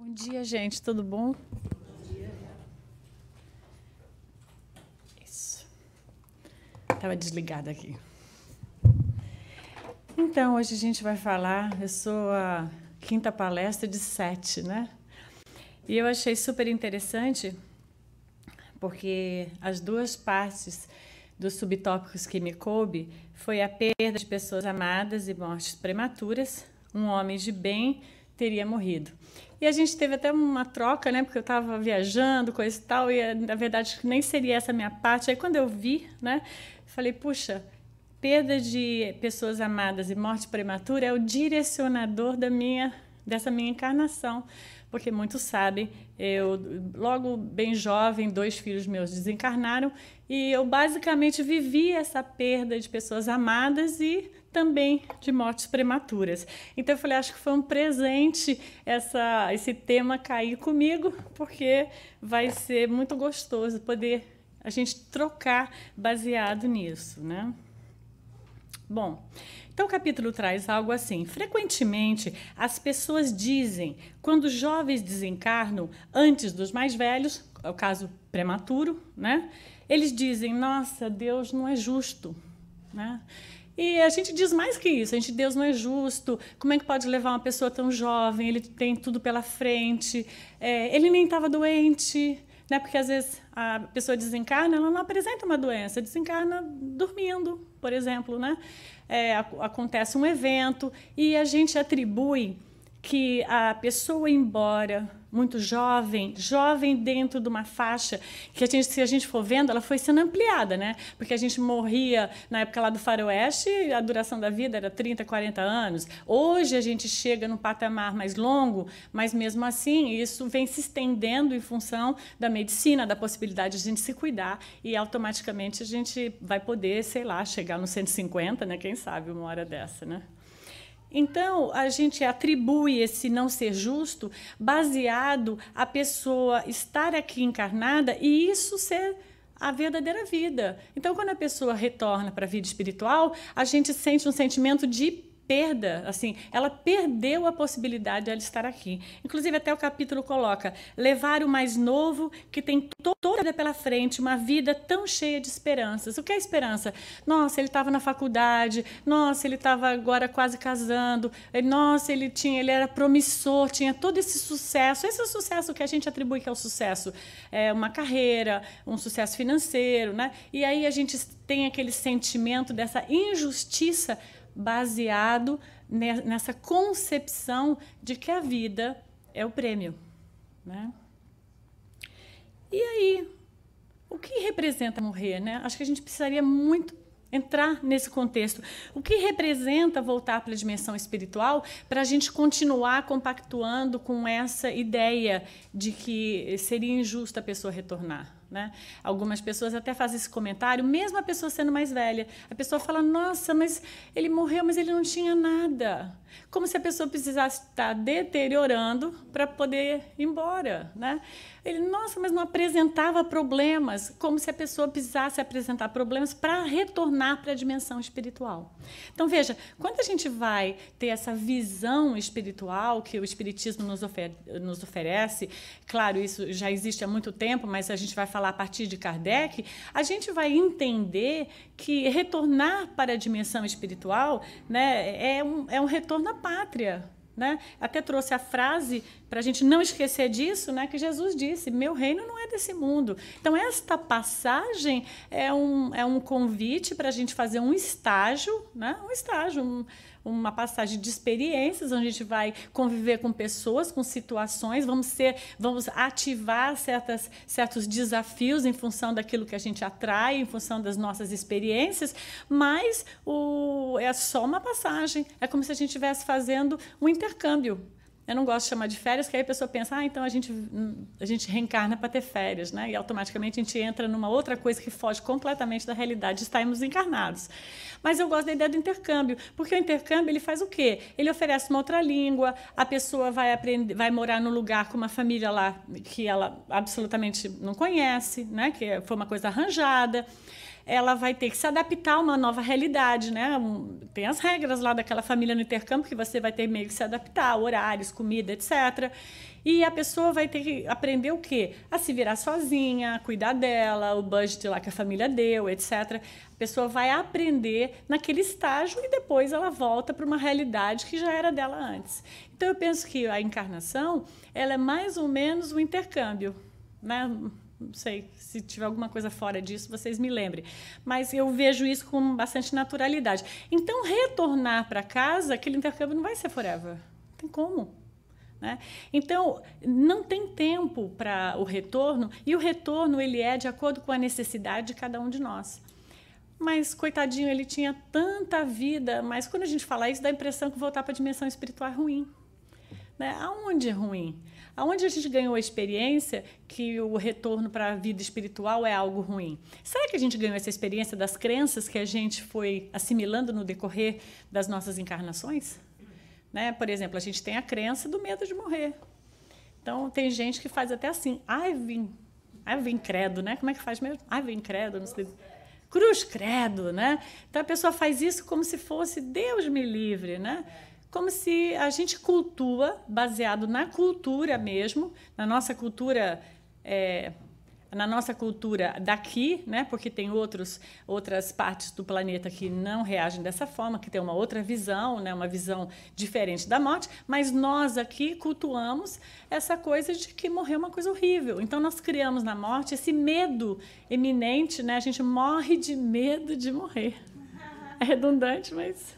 Bom dia, gente. Tudo bom? Isso. Estava desligada aqui. Então, hoje a gente vai falar, eu sou a quinta palestra de 7, né? E eu achei super interessante, porque as duas partes dos subtópicos que me coube foi a perda de pessoas amadas e mortes prematuras. Um homem de bem teria morrido. E a gente teve até uma troca, né? Porque eu estava viajando, coisa e tal, e na verdade nem seria essa a minha parte. Aí quando eu vi, né? Falei, puxa, perda de pessoas amadas e morte prematura é o direcionador dessa minha encarnação. Porque muitos sabem, eu logo bem jovem, 2 filhos meus desencarnaram e eu basicamente vivi essa perda de pessoas amadas e também de mortes prematuras. Então eu falei, acho que foi um presente esse tema cair comigo, porque vai ser muito gostoso poder a gente trocar baseado nisso, né? Bom, então o capítulo traz algo assim. Frequentemente, as pessoas dizem, quando os jovens desencarnam antes dos mais velhos, é o caso prematuro, né? Eles dizem, nossa, Deus não é justo, né? E a gente diz mais que isso, Deus não é justo, como é que pode levar uma pessoa tão jovem, ele tem tudo pela frente, ele nem estava doente, né? Porque às vezes a pessoa desencarna, ela não apresenta uma doença, desencarna dormindo, por exemplo, né? Acontece um evento e a gente atribui que a pessoa embora muito jovem dentro de uma faixa que se a gente for vendo, ela foi sendo ampliada, né? Porque a gente morria na época lá do faroeste, a duração da vida era 30, 40 anos. Hoje a gente chega num patamar mais longo, mas mesmo assim isso vem se estendendo em função da medicina, da possibilidade de a gente se cuidar e automaticamente a gente vai poder, sei lá, chegar nos 150, né? Quem sabe uma hora dessa, né? Então, a gente atribui esse não ser justo baseado a pessoa estar aqui encarnada e isso ser a verdadeira vida. Então, quando a pessoa retorna para a vida espiritual, a gente sente um sentimento de perda, assim, ela perdeu a possibilidade de ela estar aqui. Inclusive, até o capítulo coloca, levar o mais novo que tem toda a vida pela frente, uma vida tão cheia de esperanças. O que é esperança? Nossa, ele estava na faculdade, nossa, ele estava agora quase casando, nossa, ele era promissor, tinha todo esse é o sucesso que a gente atribui que é o sucesso. É uma carreira, um sucesso financeiro, né? E aí a gente tem aquele sentimento dessa injustiça baseado nessa concepção de que a vida é o prêmio, né? E aí, o que representa morrer, né? Acho que a gente precisaria muito entrar nesse contexto. O que representa voltar para a dimensão espiritual para a gente continuar compactuando com essa ideia de que seria injusto a pessoa retornar? Né? Algumas pessoas até fazem esse comentário, mesmo a pessoa sendo mais velha. A pessoa fala, nossa, mas ele morreu, mas ele não tinha nada. Como se a pessoa precisasse estar deteriorando para poder ir embora. Né? Ele, nossa, mas não apresentava problemas, como se a pessoa precisasse apresentar problemas para retornar para a dimensão espiritual. Então, veja, quando a gente vai ter essa visão espiritual que o Espiritismo nos oferece, claro, isso já existe há muito tempo, mas a gente vai falar a partir de Kardec, a gente vai entender que retornar para a dimensão espiritual, né, é um retorno à pátria. Né? Até trouxe a frase, para a gente não esquecer disso, né, que Jesus disse, meu reino não é desse mundo. Então, esta passagem é um convite para a gente fazer um estágio, né, uma passagem de experiências, onde a gente vai conviver com pessoas, com situações, vamos ativar certos desafios em função daquilo que a gente atrai, em função das nossas experiências, mas é só uma passagem, é como se a gente estivesse fazendo um intercâmbio. Eu não gosto de chamar de férias, porque aí a pessoa pensa, então a gente reencarna para ter férias, né? E automaticamente a gente entra numa outra coisa que foge completamente da realidade de estarmos encarnados. Mas eu gosto da ideia do intercâmbio, porque o intercâmbio ele faz o quê? Ele oferece uma outra língua, a pessoa vai morar num lugar com uma família lá que ela absolutamente não conhece, né? Que foi uma coisa arranjada. ela vai ter que se adaptar a uma nova realidade, né? Tem as regras lá daquela família no intercâmbio que você vai ter meio que se adaptar, horários, comida, etc. E a pessoa vai ter que aprender o quê? A se virar sozinha, a cuidar dela, o budget lá que a família deu, etc. A pessoa vai aprender naquele estágio e depois ela volta para uma realidade que já era dela antes. Então, eu penso que a encarnação, ela é mais ou menos um intercâmbio, né? Não sei, se tiver alguma coisa fora disso, vocês me lembrem. Mas eu vejo isso com bastante naturalidade. Então, retornar para casa, aquele intercâmbio não vai ser forever. Não tem como. Né? Então, não tem tempo para o retorno, e o retorno ele é de acordo com a necessidade de cada um de nós. Mas, coitadinho, ele tinha tanta vida, mas quando a gente fala isso, dá a impressão que voltar para a dimensão espiritual é ruim. Né? Aonde é ruim? Aonde a gente ganhou a experiência que o retorno para a vida espiritual é algo ruim? Será que a gente ganhou essa experiência das crenças que a gente foi assimilando no decorrer das nossas encarnações? Né? Por exemplo, a gente tem a crença do medo de morrer. Então, tem gente que faz até assim, ai, vim credo, né? Como é que faz mesmo? Ai, vim credo, não sei. Cruz credo, né? Então, a pessoa faz isso como se fosse Deus me livre, né? Como se a gente cultua, baseado na cultura mesmo, na nossa cultura daqui, né? Porque tem outras partes do planeta que não reagem dessa forma, que tem uma outra visão, né? Uma visão diferente da morte, mas nós aqui cultuamos essa coisa de que morrer é uma coisa horrível. Então, nós criamos na morte esse medo eminente, né? A gente morre de medo de morrer. É redundante, mas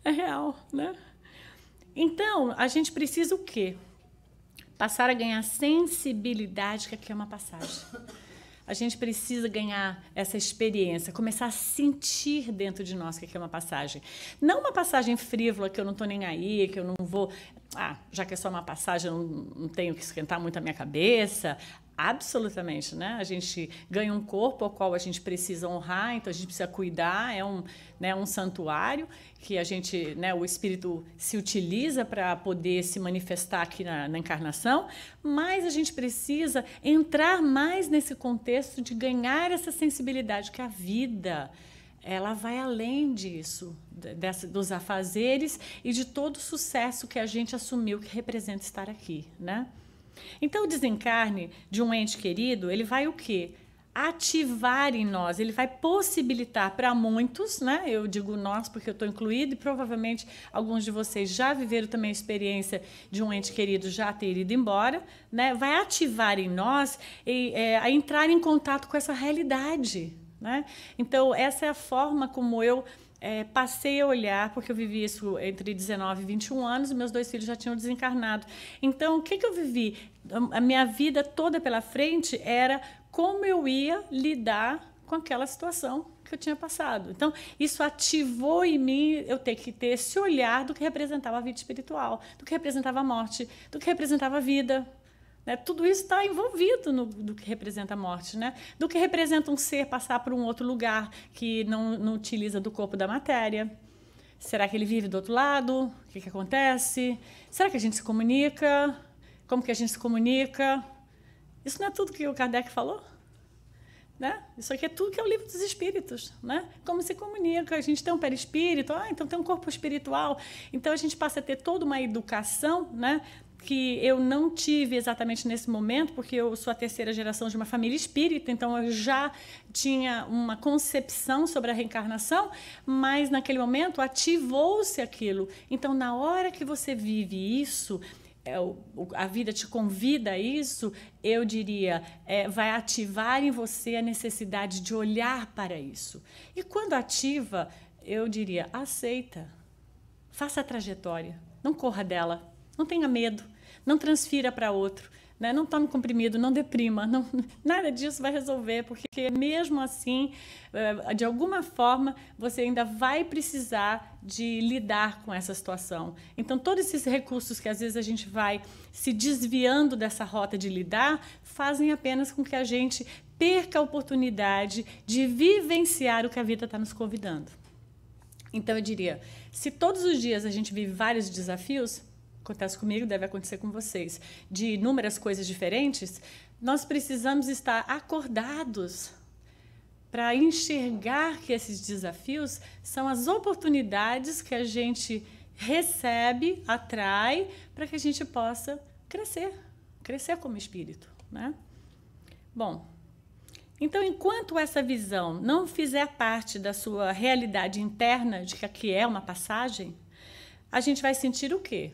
é real, né? Então, a gente precisa o quê? Passar a ganhar sensibilidade, que aqui é uma passagem. A gente precisa ganhar essa experiência, começar a sentir dentro de nós que aqui é uma passagem. Não uma passagem frívola, que eu não estou nem aí, que eu não vou... já que é só uma passagem, eu não tenho que esquentar muito a minha cabeça. Absolutamente, né? A gente ganha um corpo ao qual a gente precisa honrar, então a gente precisa cuidar, é um santuário que a gente, né, o espírito se utiliza para poder se manifestar aqui na encarnação, mas a gente precisa entrar mais nesse contexto de ganhar essa sensibilidade que a vida, ela vai além disso, dos afazeres e de todo o sucesso que a gente assumiu que representa estar aqui, né? Então, o desencarne de um ente querido, ele vai o quê? Ativar em nós, ele vai possibilitar para muitos, né? Eu digo nós porque eu estou incluído e provavelmente alguns de vocês já viveram também a experiência de um ente querido já ter ido embora, né? Vai ativar em nós a entrar em contato com essa realidade, né? Então, essa é a forma como eu passei a olhar, porque eu vivi isso entre 19 e 21 anos, e meus 2 filhos já tinham desencarnado. Então, o que eu vivi? A minha vida toda pela frente era como eu ia lidar com aquela situação que eu tinha passado. Então, isso ativou em mim eu ter que ter esse olhar do que representava a vida espiritual, do que representava a morte, do que representava a vida. Né? Tudo isso está envolvido do que representa a morte, né? Do que representa um ser passar por um outro lugar que não utiliza do corpo da matéria. Será que ele vive do outro lado? O que acontece? Será que a gente se comunica? Como que a gente se comunica? Isso não é tudo que o Kardec falou? Né? Isso aqui é tudo que é o livro dos espíritos, né? Como se comunica, a gente tem um perispírito, então tem um corpo espiritual, então a gente passa a ter toda uma educação, né? Que eu não tive exatamente nesse momento, porque eu sou a 3ª geração de uma família espírita, então eu já tinha uma concepção sobre a reencarnação, mas naquele momento ativou-se aquilo. Então, na hora que você vive isso, a vida te convida a isso, eu diria, vai ativar em você a necessidade de olhar para isso. E quando ativa, eu diria, aceita, faça a trajetória, não corra dela, não tenha medo, não transfira para outro, né? Não tome comprimido, não deprima, nada disso vai resolver, porque mesmo assim, de alguma forma, você ainda vai precisar de lidar com essa situação. Então, todos esses recursos que às vezes a gente vai se desviando dessa rota de lidar, fazem apenas com que a gente perca a oportunidade de vivenciar o que a vida está nos convidando. Então, eu diria, se todos os dias a gente vive vários desafios, acontece comigo, deve acontecer com vocês, de inúmeras coisas diferentes, nós precisamos estar acordados para enxergar que esses desafios são as oportunidades que a gente recebe, atrai, para que a gente possa crescer como espírito, né? Bom, então, enquanto essa visão não fizer parte da sua realidade interna, de que aqui é uma passagem, a gente vai sentir o quê?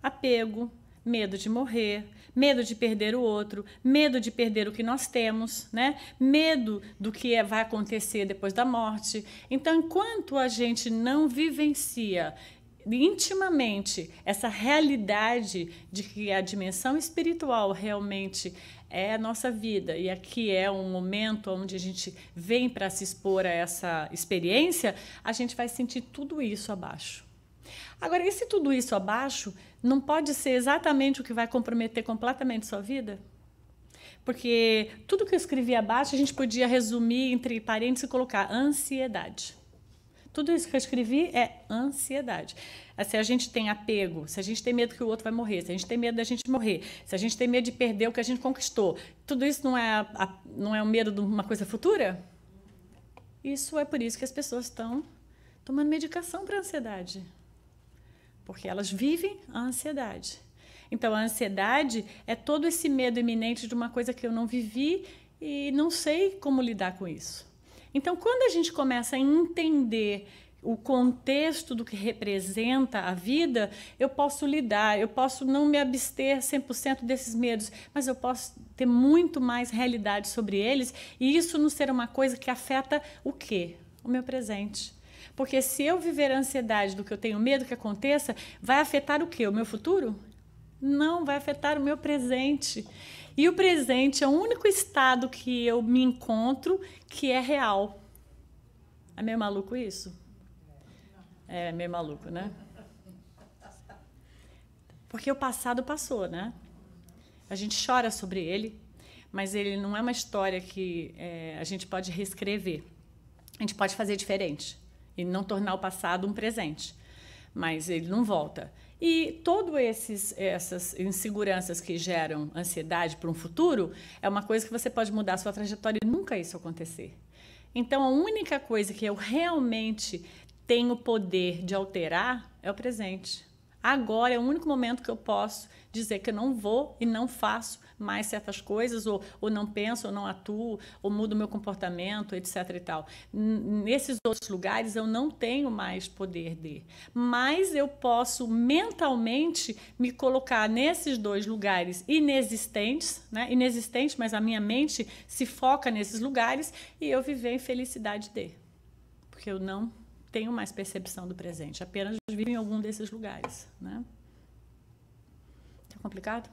Apego, medo de morrer, medo de perder o outro, medo de perder o que nós temos, né? Medo do que vai acontecer depois da morte. Então, enquanto a gente não vivencia intimamente essa realidade de que a dimensão espiritual realmente é a nossa vida e aqui é um momento onde a gente vem para se expor a essa experiência, a gente vai sentir tudo isso abaixo. Agora, esse tudo isso abaixo não pode ser exatamente o que vai comprometer completamente sua vida? Porque tudo que eu escrevi abaixo a gente podia resumir entre parênteses e colocar ansiedade. Tudo isso que eu escrevi é ansiedade. Se a gente tem apego, se a gente tem medo que o outro vai morrer, se a gente tem medo da gente morrer, se a gente tem medo de perder o que a gente conquistou, tudo isso não é o medo de uma coisa futura? Isso é por isso que as pessoas estão tomando medicação para ansiedade. Porque elas vivem a ansiedade. Então, a ansiedade é todo esse medo iminente de uma coisa que eu não vivi e não sei como lidar com isso. Então, quando a gente começa a entender o contexto do que representa a vida, eu posso lidar, eu posso não me abster 100% desses medos, mas eu posso ter muito mais realidade sobre eles e isso não ser uma coisa que afeta o quê? O meu presente. Porque se eu viver a ansiedade do que eu tenho medo que aconteça, vai afetar o quê? O meu futuro? Não, vai afetar o meu presente. E o presente é o único estado que eu me encontro que é real. É meio maluco isso? É meio maluco, né? Porque o passado passou, né? A gente chora sobre ele, mas ele não é uma história que a gente pode reescrever. A gente pode fazer diferente e não tornar o passado um presente, mas ele não volta. E todas essas inseguranças que geram ansiedade para um futuro é uma coisa que você pode mudar a sua trajetória e nunca isso acontecer. Então, a única coisa que eu realmente tenho poder de alterar é o presente. Agora é o único momento que eu posso dizer que eu não vou e não faço mais certas coisas, ou não penso, ou não atuo, ou mudo meu comportamento, etc. e tal. Nesses outros lugares eu não tenho mais poder de. Mas eu posso mentalmente me colocar nesses dois lugares inexistentes, né? Inexistentes, mas a minha mente se foca nesses lugares e eu viver em felicidade de. Porque eu não tenho mais percepção do presente, apenas vivo em algum desses lugares, né? Tá complicado?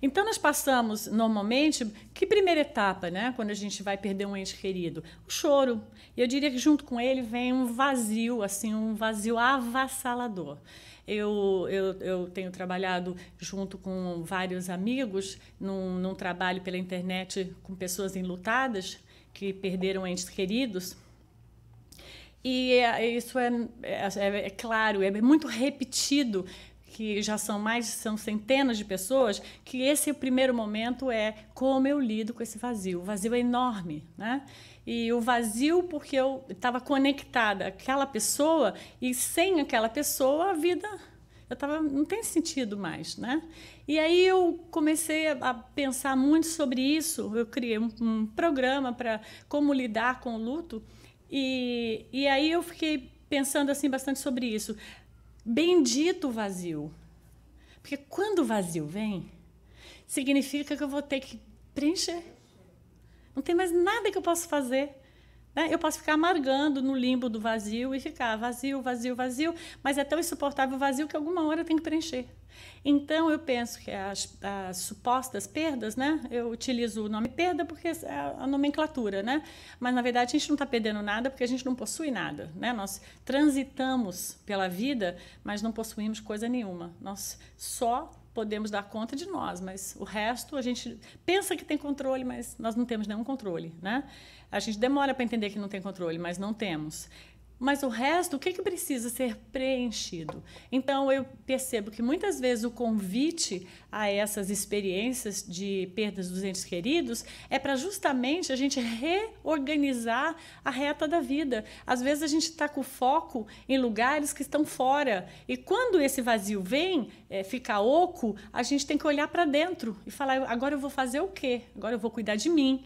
Então, nós passamos, normalmente, que primeira etapa, né? Quando a gente vai perder um ente querido? O choro. E eu diria que junto com ele vem um vazio, assim, um vazio avassalador. Eu tenho trabalhado junto com vários amigos num trabalho pela internet com pessoas enlutadas que perderam entes queridos. E isso é claro, é muito repetido, que já são centenas de pessoas, que esse primeiro momento é como eu lido com esse vazio. O vazio é enorme, né? E o vazio porque eu estava conectada àquela pessoa e sem aquela pessoa a vida não tem sentido mais, né? E aí eu comecei a pensar muito sobre isso. Eu criei um programa para como lidar com o luto e aí eu fiquei pensando assim bastante sobre isso. Bendito o vazio. Porque quando o vazio vem, significa que eu vou ter que preencher. Não tem mais nada que eu possa fazer. Né? Eu posso ficar amargando no limbo do vazio e ficar vazio, vazio, vazio, mas é tão insuportável o vazio que alguma hora eu tenho que preencher. Então, eu penso que as supostas perdas, né? Eu utilizo o nome perda porque é a nomenclatura, né? Mas, na verdade, a gente não está perdendo nada porque a gente não possui nada. Né? Nós transitamos pela vida, mas não possuímos coisa nenhuma. Nós só podemos dar conta de nós, mas o resto a gente pensa que tem controle, mas nós não temos nenhum controle. Né? A gente demora para entender que não tem controle, mas não temos. mas o resto, o que precisa ser preenchido? Então, eu percebo que muitas vezes o convite a essas experiências de perdas dos entes queridos é para justamente a gente reorganizar a reta da vida. Às vezes a gente está com foco em lugares que estão fora, e quando esse vazio vem, fica oco, a gente tem que olhar para dentro e falar, agora eu vou fazer o quê? Agora eu vou cuidar de mim.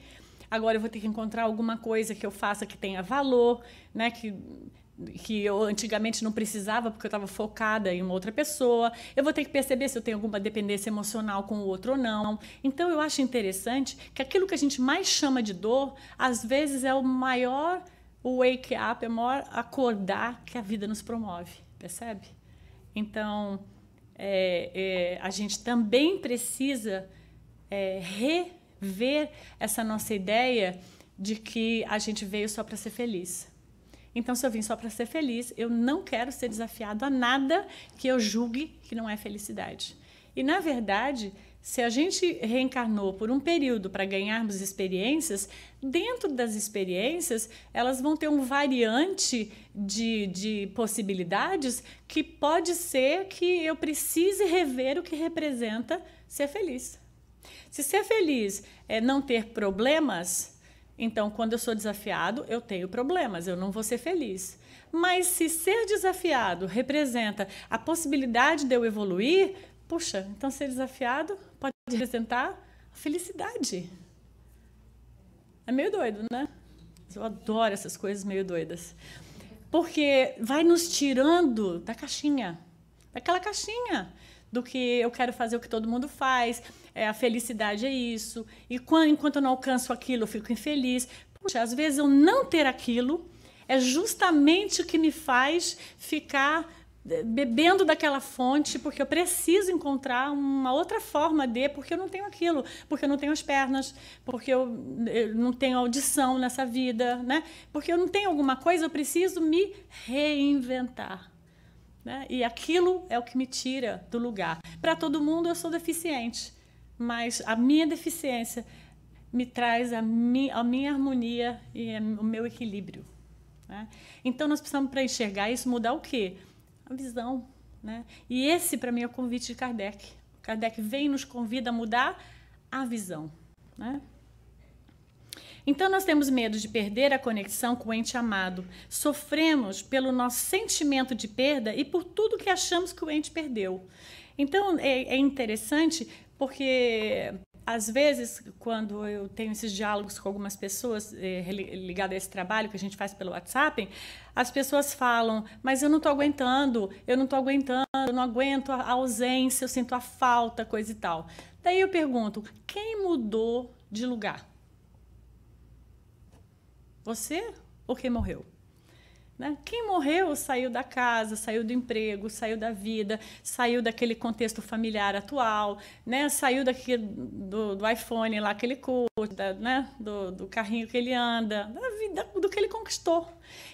Agora eu vou ter que encontrar alguma coisa que eu faça que tenha valor, né? Que eu antigamente não precisava porque eu estava focada em uma outra pessoa. Eu vou ter que perceber se eu tenho alguma dependência emocional com o outro ou não. Então, eu acho interessante que aquilo que a gente mais chama de dor, às vezes é o maior wake up, é o maior acordar que a vida nos promove, percebe? Então, a gente também precisa rever essa nossa ideia de que a gente veio só para ser feliz. Então, se eu vim só para ser feliz, eu não quero ser desafiado a nada que eu julgue que não é felicidade. E, na verdade, se a gente reencarnou por um período para ganharmos experiências, dentro das experiências, elas vão ter um variante de possibilidades que pode ser que eu precise rever o que representa ser feliz. Se ser feliz é não ter problemas, então, quando eu sou desafiado, eu tenho problemas, eu não vou ser feliz. Mas se ser desafiado representa a possibilidade de eu evoluir, puxa, então ser desafiado pode representar a felicidade. É meio doido, né? Eu adoro essas coisas meio doidas. Porque vai nos tirando da caixinha, daquela caixinha do que eu quero fazer o que todo mundo faz, a felicidade é isso, e enquanto eu não alcanço aquilo, eu fico infeliz. Puxa, às vezes eu não ter aquilo é justamente o que me faz ficar bebendo daquela fonte, porque eu preciso encontrar uma outra forma porque eu não tenho aquilo, porque eu não tenho as pernas, porque eu não tenho audição nessa vida, né? Porque eu não tenho alguma coisa, eu preciso me reinventar. Né? E aquilo é o que me tira do lugar. Para todo mundo eu sou deficiente, mas a minha deficiência me traz a minha harmonia e o meu equilíbrio. Né? Então nós precisamos, para enxergar isso, mudar o quê? A visão. Né? E esse, para mim, é o convite de Kardec. Kardec vem e nos convida a mudar a visão. Né? Então, nós temos medo de perder a conexão com o ente amado. Sofremos pelo nosso sentimento de perda e por tudo que achamos que o ente perdeu. Então, é interessante porque, às vezes, quando eu tenho esses diálogos com algumas pessoas ligadas a esse trabalho que a gente faz pelo WhatsApp, as pessoas falam, mas eu não estou aguentando, eu não aguento a ausência, eu sinto a falta, coisa e tal. Daí eu pergunto, quem mudou de lugar? Você ou quem morreu? Né? Quem morreu saiu da casa, saiu do emprego, saiu da vida, saiu daquele contexto familiar atual, né? Saiu do iPhone lá que ele curta, né? do carrinho que ele anda, da vida, do que ele conquistou.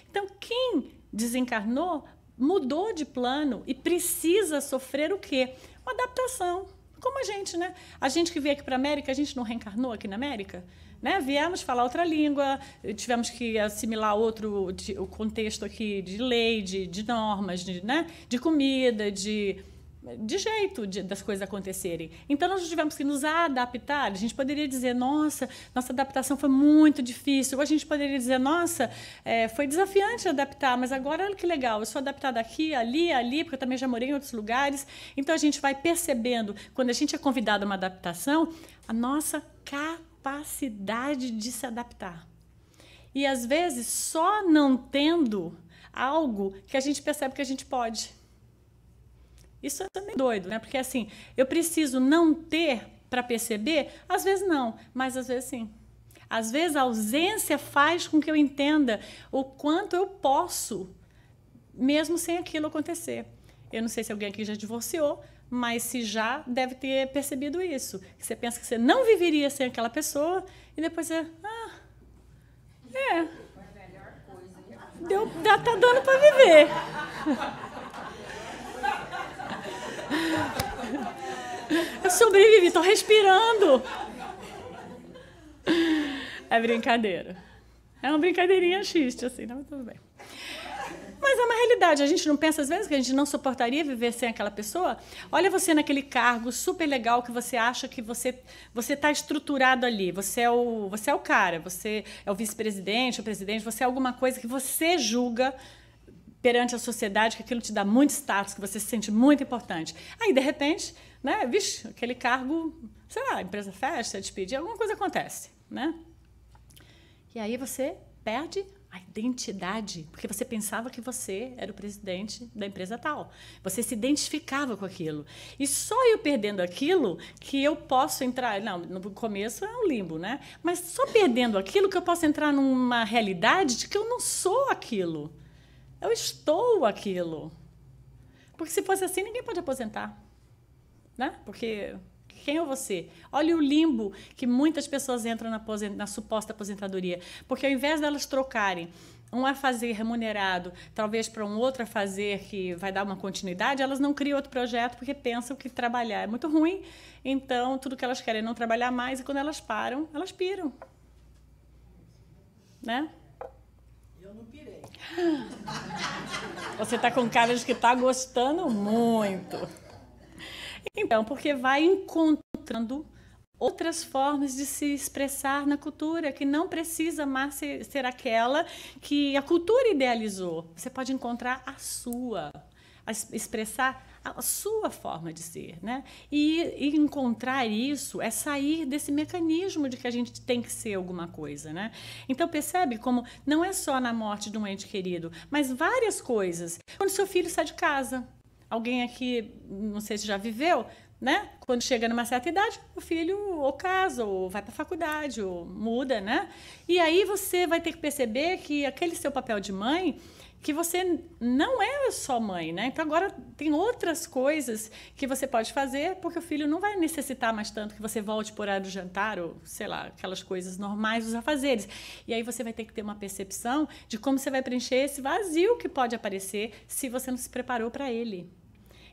Então, quem desencarnou mudou de plano e precisa sofrer o quê? Uma adaptação. Como a gente, né? A gente que veio aqui para a América, a gente não reencarnou aqui na América? Né? Viemos falar outra língua, tivemos que assimilar o contexto aqui de lei, de normas, né? De comida, de jeito das coisas acontecerem. Então, nós tivemos que nos adaptar. A gente poderia dizer, nossa adaptação foi muito difícil. Ou a gente poderia dizer, nossa, foi desafiante adaptar, mas agora, olha que legal, eu sou adaptada aqui, ali, porque eu também já morei em outros lugares. Então, a gente vai percebendo, quando a gente é convidado a uma adaptação, a nossa capacidade de se adaptar. E, às vezes, só não tendo algo que a gente percebe que a gente pode. Isso é também doido, né? Porque, assim, eu preciso não ter para perceber? Às vezes não, mas às vezes sim. Às vezes a ausência faz com que eu entenda o quanto eu posso, mesmo sem aquilo acontecer. Eu não sei se alguém aqui já divorciou, mas se já, deve ter percebido isso. Que você pensa que você não viveria sem aquela pessoa e depois você... tá dando para viver. Eu sobrevivi, estou respirando. É brincadeira. É uma brincadeirinha xiste, assim, mas tudo bem. Mas é uma realidade. A gente não pensa, às vezes, que a gente não suportaria viver sem aquela pessoa? Olha você naquele cargo super legal que você acha que você está estruturado ali. Você é o cara, você é o vice-presidente, o presidente, você é alguma coisa que você julga perante a sociedade, que aquilo te dá muito status, que você se sente muito importante. Aí, de repente, né, vixe, aquele cargo, sei lá, a empresa fecha, despedir, alguma coisa acontece, né? E aí você perde a identidade, porque você pensava que você era o presidente da empresa tal. Você se identificava com aquilo. E só eu perdendo aquilo que eu posso entrar... Não, no começo é um limbo, né? Mas só perdendo aquilo que eu posso entrar numa realidade de que eu não sou aquilo. Eu estou aquilo. Porque se fosse assim, ninguém pode aposentar. Né? Porque... Quem é você? Olha o limbo que muitas pessoas entram na suposta aposentadoria. Porque ao invés delas trocarem um afazer remunerado, talvez para um outro afazer que vai dar uma continuidade, elas não criam outro projeto porque pensam que trabalhar é muito ruim. Então, tudo que elas querem é não trabalhar mais e quando elas param, elas piram. Né? Eu não pirei. Você está com cara de que está gostando muito. Então, porque vai encontrando outras formas de se expressar na cultura, que não precisa mais ser aquela que a cultura idealizou. Você pode encontrar a sua, expressar a sua forma de ser, né? E encontrar isso é sair desse mecanismo de que a gente tem que ser alguma coisa, né? Então, percebe como não é só na morte de um ente querido, mas várias coisas. Quando seu filho sai de casa, alguém aqui, não sei se já viveu, né? Quando chega numa certa idade, o filho ou casa, ou vai para a faculdade, ou muda, né? E aí você vai ter que perceber que aquele seu papel de mãe, que você não é só mãe, né? Então agora tem outras coisas que você pode fazer, porque o filho não vai necessitar mais tanto que você volte por horário do jantar, ou sei lá, aquelas coisas normais dos afazeres. E aí você vai ter que ter uma percepção de como você vai preencher esse vazio que pode aparecer se você não se preparou para ele.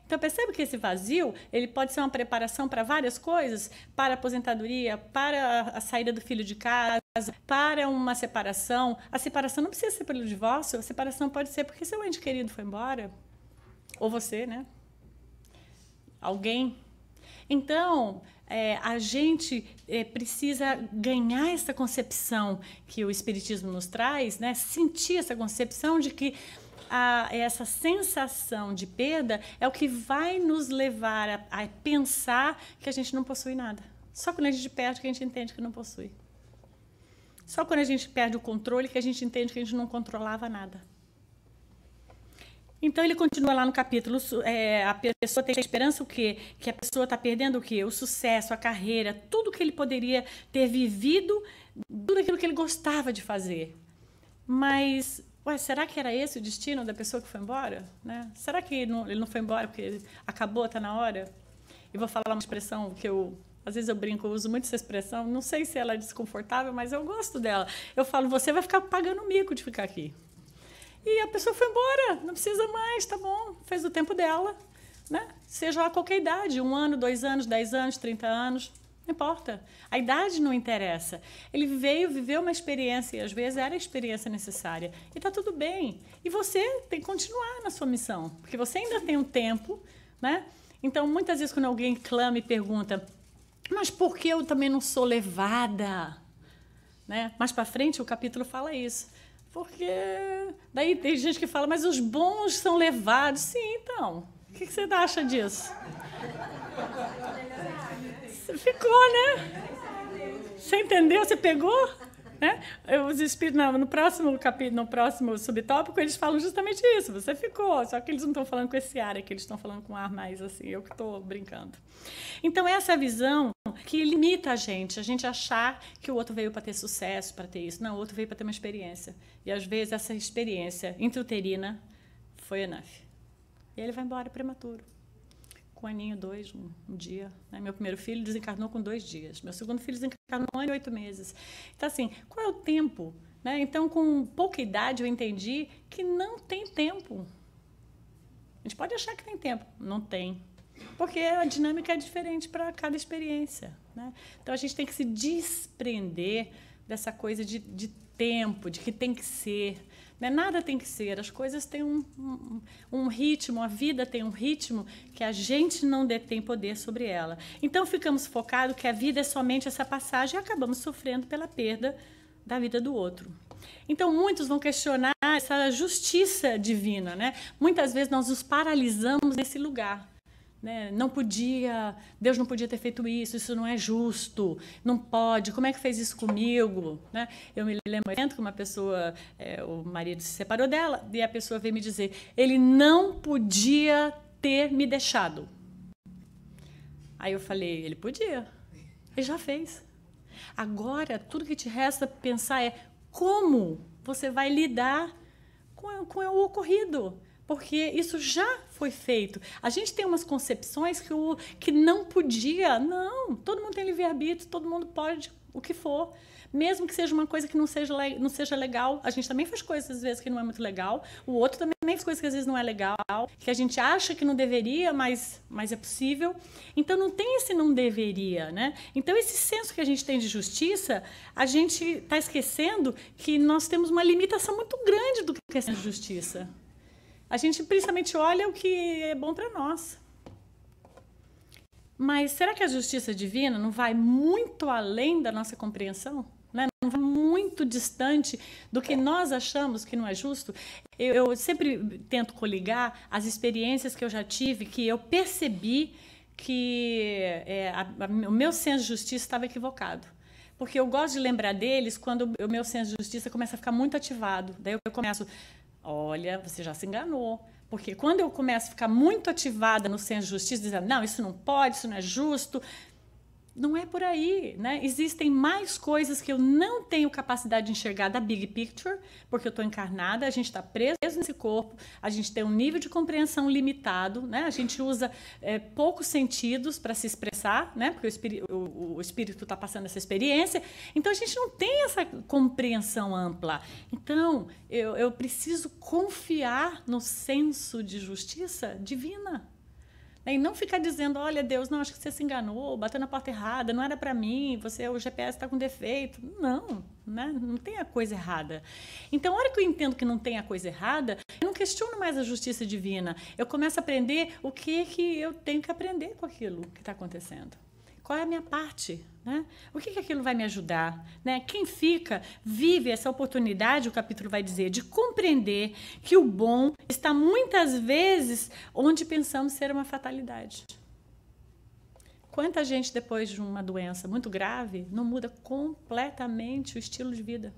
Então, percebe que esse vazio ele pode ser uma preparação para várias coisas, para a aposentadoria, para a saída do filho de casa, para uma separação. A separação não precisa ser pelo divórcio, a separação pode ser porque seu ente querido foi embora, ou você, né? Alguém. Então, a gente precisa ganhar essa concepção que o Espiritismo nos traz, né? Sentir essa concepção de que essa sensação de perda é o que vai nos levar a pensar que a gente não possui nada. Só quando a gente perde que a gente entende que não possui. Só quando a gente perde o controle que a gente entende que a gente não controlava nada. Então, ele continua lá no capítulo, a pessoa tem esperança o quê? Que a pessoa está perdendo o quê? O sucesso, a carreira, tudo que ele poderia ter vivido, tudo aquilo que ele gostava de fazer. Mas... Ué, será que era esse o destino da pessoa que foi embora? Né? Será que ele não foi embora porque acabou, está na hora? E vou falar uma expressão que às vezes eu brinco, eu uso muito essa expressão, não sei se ela é desconfortável, mas eu gosto dela. Eu falo, você vai ficar pagando mico de ficar aqui. E a pessoa foi embora, não precisa mais, tá bom, fez o tempo dela. Né? Seja lá qualquer idade, 1 ano, 2 anos, 10 anos, 30 anos... Não importa. A idade não interessa. Ele veio, viveu uma experiência, e às vezes era a experiência necessária. E está tudo bem. E você tem que continuar na sua missão, porque você ainda tem um tempo, né? Então, muitas vezes, quando alguém clama e pergunta, mas por que eu também não sou levada? Né? Mais para frente, o capítulo fala isso. Porque daí tem gente que fala, mas os bons são levados. Sim, então. O que você acha disso? Ficou, né? Você entendeu? Você pegou? Né? Os espíritos, no próximo capítulo, no próximo subtópico, eles falam justamente isso. Você ficou, só que eles não estão falando com esse ar, é que eles estão falando com um ar mais assim, eu que estou brincando. Então, essa é a visão que limita a gente achar que o outro veio para ter sucesso, para ter isso. Não, o outro veio para ter uma experiência. E, às vezes, essa experiência intrauterina foi enough. E ele vai embora prematuro. Com 1 aninho, 2, um dia. Né? Meu primeiro filho desencarnou com 2 dias. Meu segundo filho desencarnou com 1 ano e 8 meses. Então, assim, qual é o tempo? Né? Então, com pouca idade, eu entendi que não tem tempo. A gente pode achar que tem tempo. Não tem. Porque a dinâmica é diferente para cada experiência. Né? Então, a gente tem que se desprender dessa coisa de tempo, de que tem que ser. Né? Nada tem que ser, as coisas têm um ritmo, a vida tem um ritmo que a gente não detém poder sobre ela. Então, ficamos focados que a vida é somente essa passagem e acabamos sofrendo pela perda da vida do outro. Então, muitos vão questionar essa justiça divina, né? Muitas vezes nós nos paralisamos nesse lugar. Né? Não podia, Deus não podia ter feito isso não é justo, não pode, como é que fez isso comigo? Né? Eu me lembro que uma pessoa, o marido se separou dela, e a pessoa veio me dizer, ele não podia ter me deixado. Aí eu falei, ele podia, ele já fez. Agora, tudo que te resta pensar é como você vai lidar com o ocorrido. Porque isso já foi feito. A gente tem umas concepções que não podia. Não, todo mundo tem livre-arbítrio, todo mundo pode o que for. Mesmo que seja uma coisa que não seja legal. A gente também faz coisas, às vezes, que não é muito legal. O outro também faz coisas que, às vezes, não é legal. Que a gente acha que não deveria, mas é possível. Então, não tem esse não deveria, né? Então, esse senso que a gente tem de justiça, a gente está esquecendo que nós temos uma limitação muito grande do que é ser justiça. A gente principalmente olha o que é bom para nós. Mas será que a justiça divina não vai muito além da nossa compreensão? Né? Não vai muito distante do que nós achamos que não é justo? Eu sempre tento coligar as experiências que eu já tive, que eu percebi que o meu senso de justiça estava equivocado. Porque eu gosto de lembrar deles quando o meu senso de justiça começa a ficar muito ativado. Daí eu começo... Olha, você já se enganou. Porque quando eu começo a ficar muito ativada no senso de justiça, dizendo, não, isso não pode, isso não é justo, não é por aí, né? Existem mais coisas que eu não tenho capacidade de enxergar da big picture, porque eu estou encarnada, a gente está preso nesse corpo, a gente tem um nível de compreensão limitado, né? A gente usa poucos sentidos para se expressar, né? Porque o espírito está passando essa experiência, então a gente não tem essa compreensão ampla. Então, eu preciso confiar no senso de justiça divina. E não ficar dizendo, olha, Deus, não, acho que você se enganou, bateu na porta errada, não era para mim, o GPS está com defeito. Não, né? Não tem a coisa errada. Então, a hora que eu entendo que não tem a coisa errada, eu não questiono mais a justiça divina. Eu começo a aprender o que eu tenho que aprender com aquilo que está acontecendo. Qual é a minha parte? Né? O que aquilo vai me ajudar? Né? Quem fica, vive essa oportunidade, o capítulo vai dizer, de compreender que o bom está muitas vezes onde pensamos ser uma fatalidade. Quanta gente, depois de uma doença muito grave, não muda completamente o estilo de vida?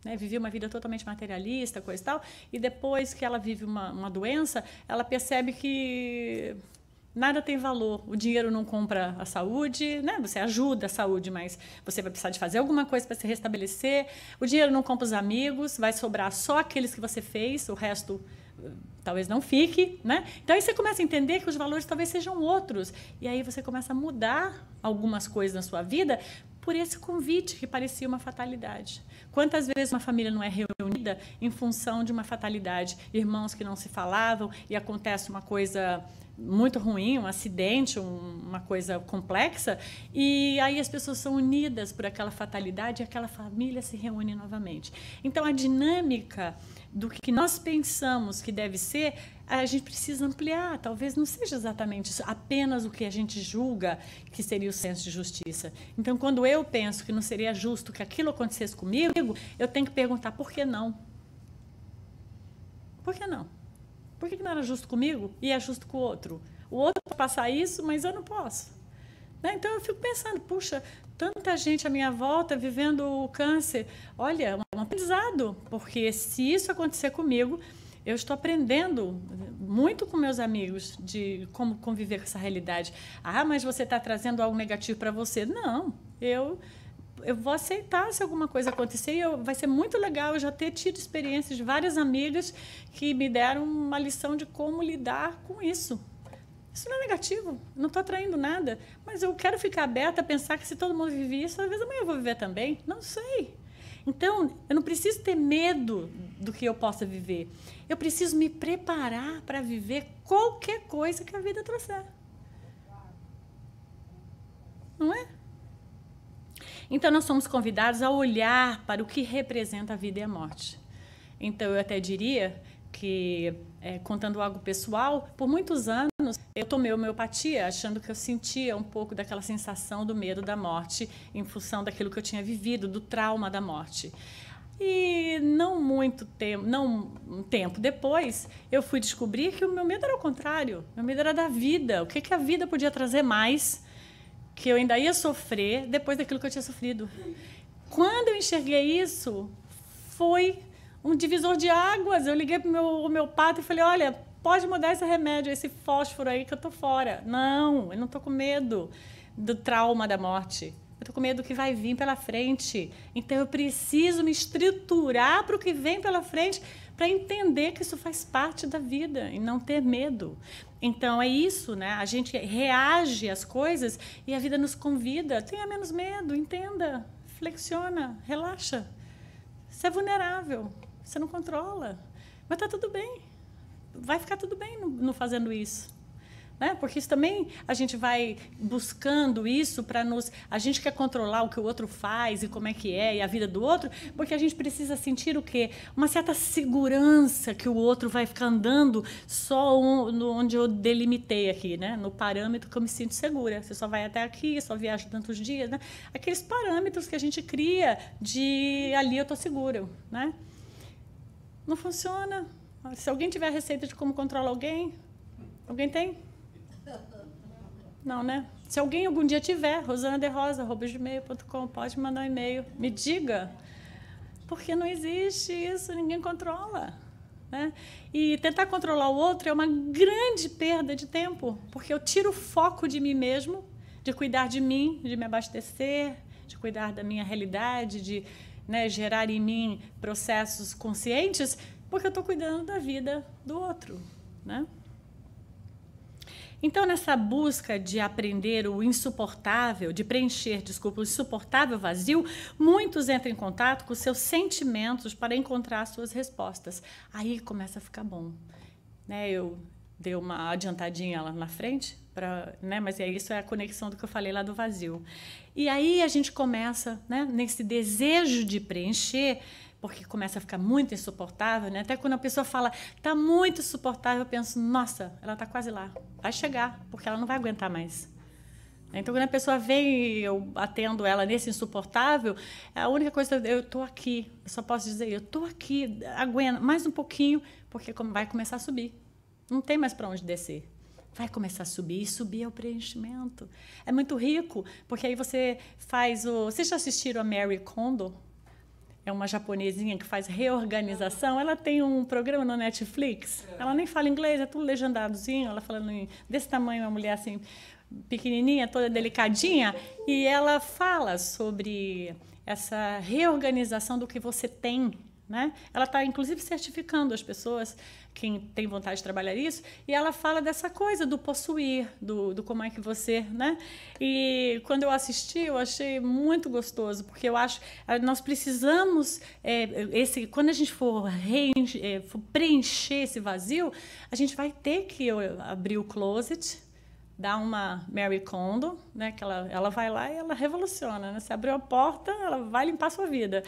Né? Vivia uma vida totalmente materialista, coisa e tal, e depois que ela vive uma doença, ela percebe que... nada tem valor, o dinheiro não compra a saúde, né? Você ajuda a saúde, mas você vai precisar de fazer alguma coisa para se restabelecer, o dinheiro não compra os amigos, vai sobrar só aqueles que você fez, o resto talvez não fique, né? Então aí você começa a entender que os valores talvez sejam outros, e aí você começa a mudar algumas coisas na sua vida por esse convite que parecia uma fatalidade. Quantas vezes uma família não é reunida em função de uma fatalidade? Irmãos que não se falavam e acontece uma coisa muito ruim, um acidente, uma coisa complexa, e aí as pessoas são unidas por aquela fatalidade e aquela família se reúne novamente. Então, a dinâmica do que nós pensamos que deve ser, a gente precisa ampliar. Talvez não seja exatamente isso, apenas o que a gente julga que seria o senso de justiça. Então, quando eu penso que não seria justo que aquilo acontecesse comigo, eu tenho que perguntar, por que não? Por que não? Por que não era justo comigo e é justo com o outro? O outro pode passar isso, mas eu não posso. Né? Então, eu fico pensando, puxa, tanta gente à minha volta vivendo o câncer. Olha, é um aprendizado, porque se isso acontecer comigo, eu estou aprendendo muito com meus amigos de como conviver com essa realidade. Ah, mas você está trazendo algo negativo para você. Não, eu vou aceitar se alguma coisa acontecer e vai ser muito legal eu já ter tido experiências de várias amigas que me deram uma lição de como lidar com isso. Isso não é negativo, não estou atraindo nada, mas eu quero ficar aberta a pensar que se todo mundo vive isso, às vezes amanhã eu vou viver também, não sei. Então, eu não preciso ter medo do que eu possa viver, eu preciso me preparar para viver qualquer coisa que a vida trouxer. Não é? Então, nós somos convidados a olhar para o que representa a vida e a morte. Então, eu até diria que, contando algo pessoal, por muitos anos eu tomei homeopatia, achando que eu sentia um pouco daquela sensação do medo da morte, em função daquilo que eu tinha vivido, do trauma da morte. E não muito tempo, não um tempo depois, eu fui descobrir que o meu medo era o contrário. Meu medo era da vida. O que a vida podia trazer mais, que eu ainda ia sofrer depois daquilo que eu tinha sofrido. Quando eu enxerguei isso, foi um divisor de águas. Eu liguei para o meu homeopata e falei, olha, pode mudar esse remédio, esse fósforo aí que eu estou fora. Não, eu não estou com medo do trauma da morte. Eu estou com medo do que vai vir pela frente. Então, eu preciso me estruturar para o que vem pela frente, para entender que isso faz parte da vida e não ter medo. Então, é isso, né? A gente reage às coisas e a vida nos convida. Tenha menos medo, entenda, flexiona, relaxa. Você é vulnerável, você não controla. Mas está tudo bem. Vai ficar tudo bem no fazendo isso. Né? Porque isso também, a gente vai buscando isso para nos... A gente quer controlar o que o outro faz e como é que é, e a vida do outro, porque a gente precisa sentir o quê? Uma certa segurança que o outro vai ficar andando só onde eu delimitei aqui, né? No parâmetro que eu me sinto segura. Você só vai até aqui, só viaja tantos dias, né? Aqueles parâmetros que a gente cria de ali eu estou segura, né? Não funciona. Se alguém tiver a receita de como controlar alguém tem? Não, né? Se alguém algum dia tiver, rosanaderosa@gmail.com, pode mandar um e-mail. Me diga. Porque não existe isso, ninguém controla. Né? E tentar controlar o outro é uma grande perda de tempo, porque eu tiro o foco de mim mesmo, de cuidar de mim, de me abastecer, de cuidar da minha realidade, de, né, gerar em mim processos conscientes, porque eu estou cuidando da vida do outro. Né? Então, nessa busca de aprender o insuportável, de preencher, desculpa, o insuportável vazio, muitos entram em contato com seus sentimentos para encontrar suas respostas. Aí começa a ficar bom. Né? Eu dei uma adiantadinha lá na frente, né? Mas isso é a conexão do que eu falei lá do vazio. E aí a gente começa, né, nesse desejo de preencher, porque começa a ficar muito insuportável, né? Até quando a pessoa fala, está muito insuportável, eu penso, nossa, ela está quase lá. Vai chegar, porque ela não vai aguentar mais. Então, quando a pessoa vem e eu atendo ela nesse insuportável, a única coisa, eu estou aqui. Eu só posso dizer, eu estou aqui, aguenta mais um pouquinho, porque vai começar a subir. Não tem mais para onde descer. Vai começar a subir, e subir é o preenchimento. É muito rico, porque aí você faz o... Vocês já assistiram a Marie Kondo? É uma japonesinha que faz reorganização. Ela tem um programa no Netflix. Ela nem fala inglês, é tudo legendadozinho. Ela falando desse tamanho, uma mulher assim, pequenininha, toda delicadinha. E ela fala sobre essa reorganização do que você tem. Né? Ela está, inclusive, certificando as pessoas, quem tem vontade de trabalhar isso, e ela fala dessa coisa do possuir, do como é que você... Né? E quando eu assisti, eu achei muito gostoso, porque eu acho que nós precisamos, quando a gente for preencher esse vazio, a gente vai ter que abrir o closet, dar uma Marie Kondo, né? Que ela vai lá e ela revoluciona. Né? Você abriu a porta, ela vai limpar a sua vida.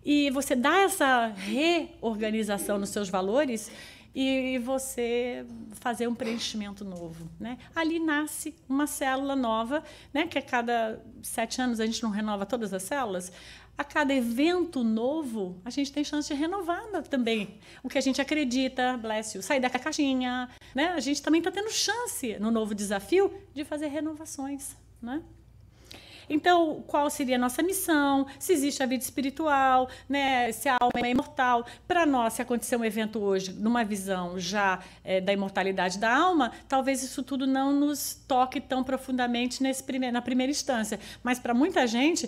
E você dá essa reorganização nos seus valores e você fazer um preenchimento novo. Né? Ali nasce uma célula nova, né? Que a cada 7 anos a gente não renova todas as células. A cada evento novo, a gente tem chance de renovar também o que a gente acredita, bless you, sair da caixinha. Né? A gente também está tendo chance, no novo desafio, de fazer renovações. Né? Então, qual seria a nossa missão? Se existe a vida espiritual, né? Se a alma é imortal. Para nós, se acontecer um evento hoje, numa visão já da imortalidade da alma, talvez isso tudo não nos toque tão profundamente na primeira instância. Mas para muita gente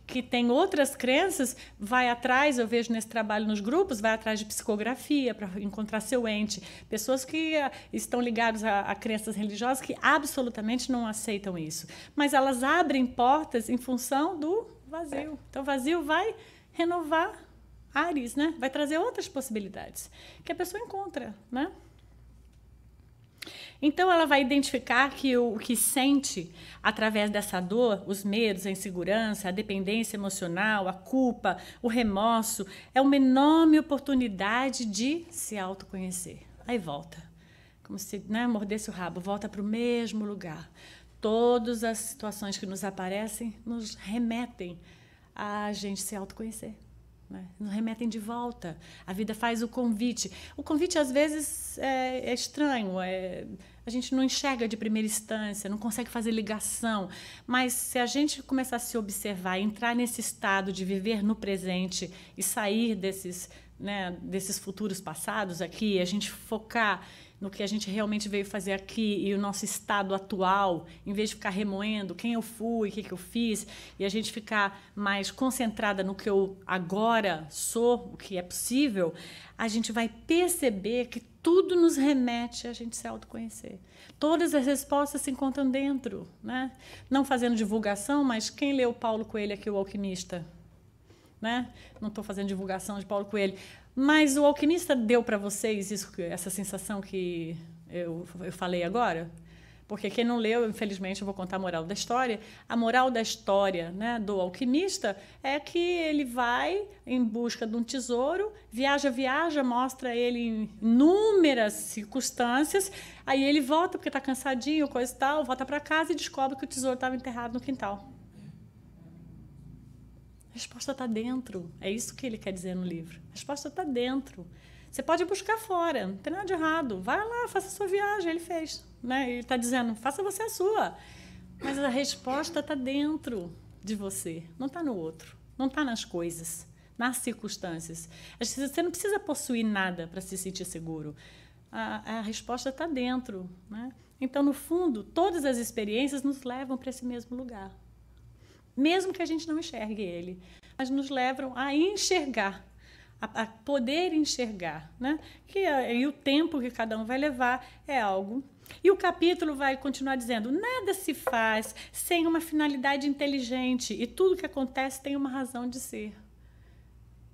que tem outras crenças, vai atrás, eu vejo nesse trabalho nos grupos, vai atrás de psicografia para encontrar seu ente. Pessoas que estão ligadas a crenças religiosas que absolutamente não aceitam isso. Mas elas abrem portas em função do vazio. Então, o vazio vai renovar ares, né? Vai trazer outras possibilidades que a pessoa encontra. Né? Então, ela vai identificar que o que sente através dessa dor, os medos, a insegurança, a dependência emocional, a culpa, o remorso, é uma enorme oportunidade de se autoconhecer. Aí volta, como se, né, mordesse o rabo, volta para o mesmo lugar. Todas as situações que nos aparecem nos remetem a gente se autoconhecer. Nos remetem de volta. A vida faz o convite. O convite, às vezes, é estranho. A gente não enxerga de primeira instância, não consegue fazer ligação. Mas se a gente começar a se observar, entrar nesse estado de viver no presente e sair desses futuros passados aqui, a gente focar no que a gente realmente veio fazer aqui e o nosso estado atual, em vez de ficar remoendo quem eu fui, o que eu fiz, e a gente ficar mais concentrada no que eu agora sou, o que é possível, a gente vai perceber que tudo nos remete a gente se autoconhecer. Todas as respostas se encontram dentro, né? Não fazendo divulgação, mas quem leu Paulo Coelho aqui, o Alquimista? Né? Não estou fazendo divulgação de Paulo Coelho, mas o Alquimista deu para vocês essa sensação que eu falei agora? Porque quem não leu, infelizmente, eu vou contar a moral da história. A moral da história, né, do alquimista é que ele vai em busca de um tesouro, viaja, mostra ele em inúmeras circunstâncias, aí ele volta porque está cansadinho, coisa e tal, volta para casa e descobre que o tesouro estava enterrado no quintal. A resposta está dentro. É isso que ele quer dizer no livro. A resposta está dentro. Você pode buscar fora, não tem nada de errado. Vai lá, faça a sua viagem. Ele fez. Né? Ele está dizendo, faça você a sua. Mas a resposta está dentro de você. Não está no outro. Não está nas coisas, nas circunstâncias. Você não precisa possuir nada para se sentir seguro. A resposta está dentro. Né? Então, no fundo, todas as experiências nos levam para esse mesmo lugar. Mesmo que a gente não enxergue ele, mas nos levam a enxergar, a poder enxergar, né? E o tempo que cada um vai levar é algo. E o capítulo vai continuar dizendo, nada se faz sem uma finalidade inteligente e tudo que acontece tem uma razão de ser.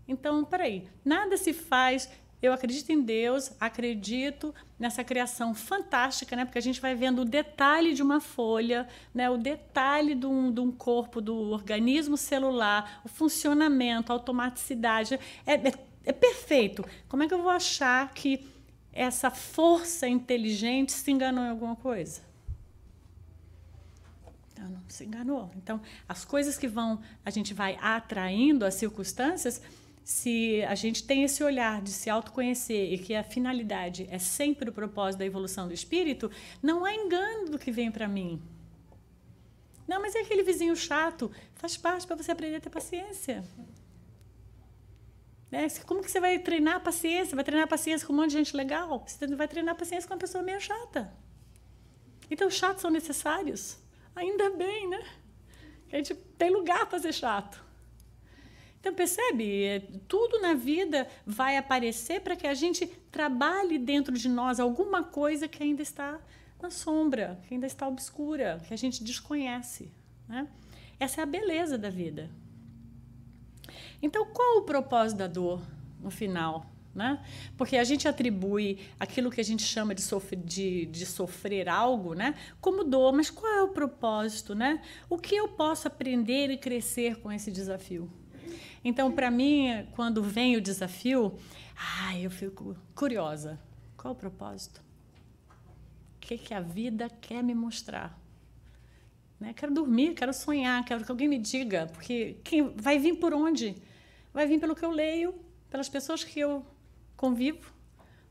Então, peraí, nada se faz... Eu acredito em Deus, acredito nessa criação fantástica, né? Porque a gente vai vendo o detalhe de uma folha, né? O detalhe de um corpo, do organismo celular, o funcionamento, a automaticidade. É perfeito. Como é que eu vou achar que essa força inteligente se enganou em alguma coisa? Então, não se enganou. Então, as coisas que a gente vai atraindo, as circunstâncias... Se a gente tem esse olhar de se autoconhecer e que a finalidade é sempre o propósito da evolução do espírito, não há engano do que vem para mim. Não, mas é aquele vizinho chato. Faz parte para você aprender a ter paciência. Como que você vai treinar a paciência? Vai treinar a paciência com um monte de gente legal? Você vai treinar a paciência com uma pessoa meio chata. Então, os chatos são necessários. Ainda bem, né? A gente tem lugar para ser chato. Então, percebe? Tudo na vida vai aparecer para que a gente trabalhe dentro de nós alguma coisa que ainda está na sombra, que ainda está obscura, que a gente desconhece. Né? Essa é a beleza da vida. Então, qual o propósito da dor no final? Né? Porque a gente atribui aquilo que a gente chama de sofrer algo, né? Como dor, mas qual é o propósito? Né? O que eu posso aprender e crescer com esse desafio? Então, para mim, quando vem o desafio, eu fico curiosa. Qual o propósito? O que a vida quer me mostrar? Né? Quero dormir, quero sonhar, quero que alguém me diga. Porque vai vir por onde? Vai vir pelo que eu leio, pelas pessoas que eu convivo.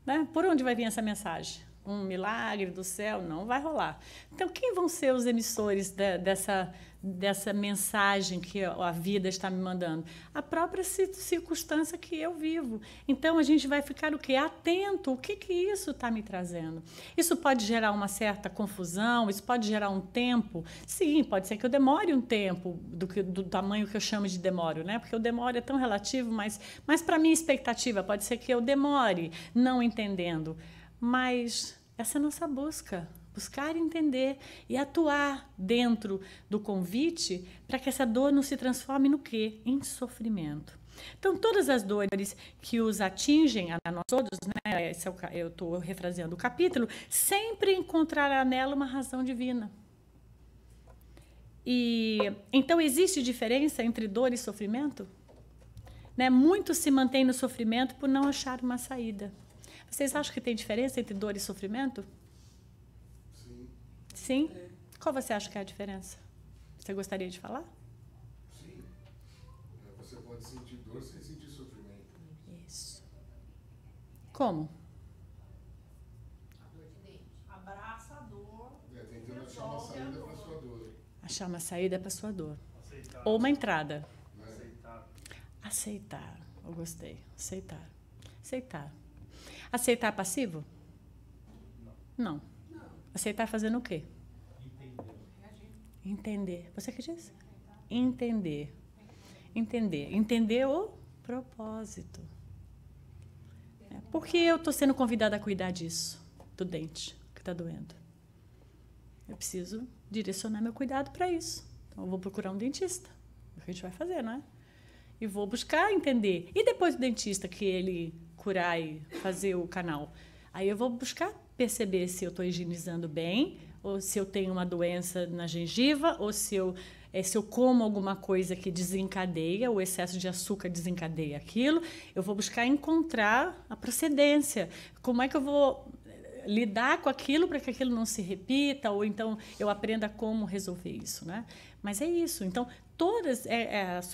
Né? Por onde vai vir essa mensagem? Um milagre do céu? Não vai rolar. Então, quem vão ser os emissores dessa mensagem que a vida está me mandando? A própria circunstância que eu vivo. Então, a gente vai ficar o quê? Atento. O que isso está me trazendo? Isso pode gerar uma certa confusão? Isso pode gerar um tempo? Sim, pode ser que eu demore um tempo do tamanho que eu chamo de demoro, né? Porque o demoro é tão relativo, mas para minha expectativa, pode ser que eu demore não entendendo. Mas essa é a nossa busca. Buscar entender e atuar dentro do convite para que essa dor não se transforme no quê? Em sofrimento. Então, todas as dores que os atingem, a nós todos, né, eu estou refraseando o capítulo, sempre encontrará nela uma razão divina. E então, existe diferença entre dor e sofrimento? Né? Muitos se mantêm no sofrimento por não achar uma saída. Vocês acham que tem diferença entre dor e sofrimento? Sim. Sim? Qual você acha que é a diferença? Você gostaria de falar? Sim. Você pode sentir dor sem sentir sofrimento. Isso. Como? A dor de dente. Abraça a dor. Tentando achar uma saída para sua dor. Achar uma saída para sua dor. Aceitar. Ou uma entrada. Aceitar. Aceitar. Eu gostei. Aceitar. Aceitar. Aceitar passivo? Não. Aceitar fazendo o quê? Entender. Você que disse? Entender. Entender. Entender o propósito. Por que eu estou sendo convidada a cuidar disso? Do dente que está doendo. Eu preciso direcionar meu cuidado para isso. Então, eu vou procurar um dentista. É o que a gente vai fazer, não é? E vou buscar entender. E depois do dentista que ele curar e fazer o canal? Aí eu vou buscar perceber se eu estou higienizando bem, ou se eu tenho uma doença na gengiva, ou se eu como alguma coisa que desencadeia, o excesso de açúcar desencadeia aquilo. Eu vou buscar encontrar a procedência. Como é que eu vou lidar com aquilo para que aquilo não se repita, ou então eu aprenda como resolver isso, né? Mas é isso. Então, todas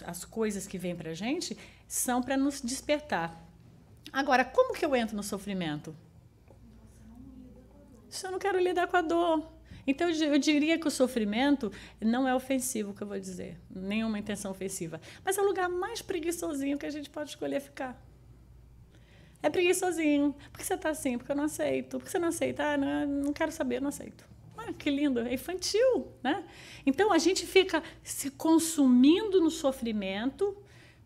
as coisas que vêm para a gente são para nos despertar. Agora, como que eu entro no sofrimento? Se eu não quero lidar com a dor. Então, eu diria que o sofrimento não é ofensivo, que eu vou dizer. Nenhuma intenção ofensiva. Mas é o lugar mais preguiçosinho que a gente pode escolher ficar. É preguiçosinho. Por que você está assim? Porque eu não aceito. Por que você não aceita? Ah, não quero saber, eu não aceito. Ah, que lindo. É infantil, né? Então, a gente fica se consumindo no sofrimento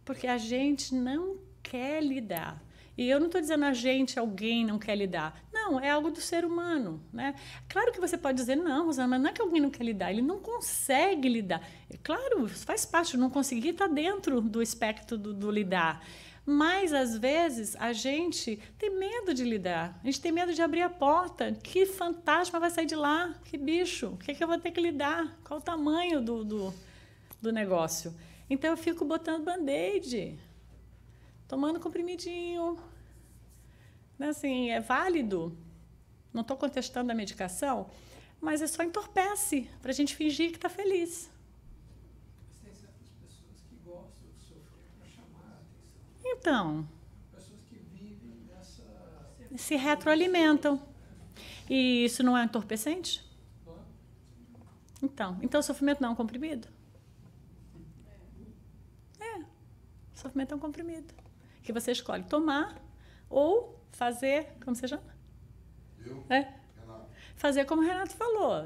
porque a gente não quer lidar. E eu não estou dizendo alguém não quer lidar. Não, é algo do ser humano, né? Claro que você pode dizer, não, Rosana, mas não é que alguém não quer lidar, ele não consegue lidar. Claro, faz parte, não conseguir estar dentro do espectro do lidar. Mas, às vezes, a gente tem medo de lidar. A gente tem medo de abrir a porta. Que fantasma vai sair de lá? Que bicho? O que é que eu vou ter que lidar? Qual o tamanho do negócio? Então, eu fico botando band-aid, tomando comprimidinho. Assim, é válido. Não estou contestando a medicação, mas é só entorpece para a gente fingir que está feliz. Tem certas pessoas que gostam de sofrer para chamar a atenção. Então, Pessoas que vivem dessa... se retroalimentam. E isso não é entorpecente? Então o sofrimento não é um comprimido? É. O sofrimento é um comprimido. Que você escolhe tomar ou fazer, como você chama? Eu? É. Renato. Fazer como o Renato falou.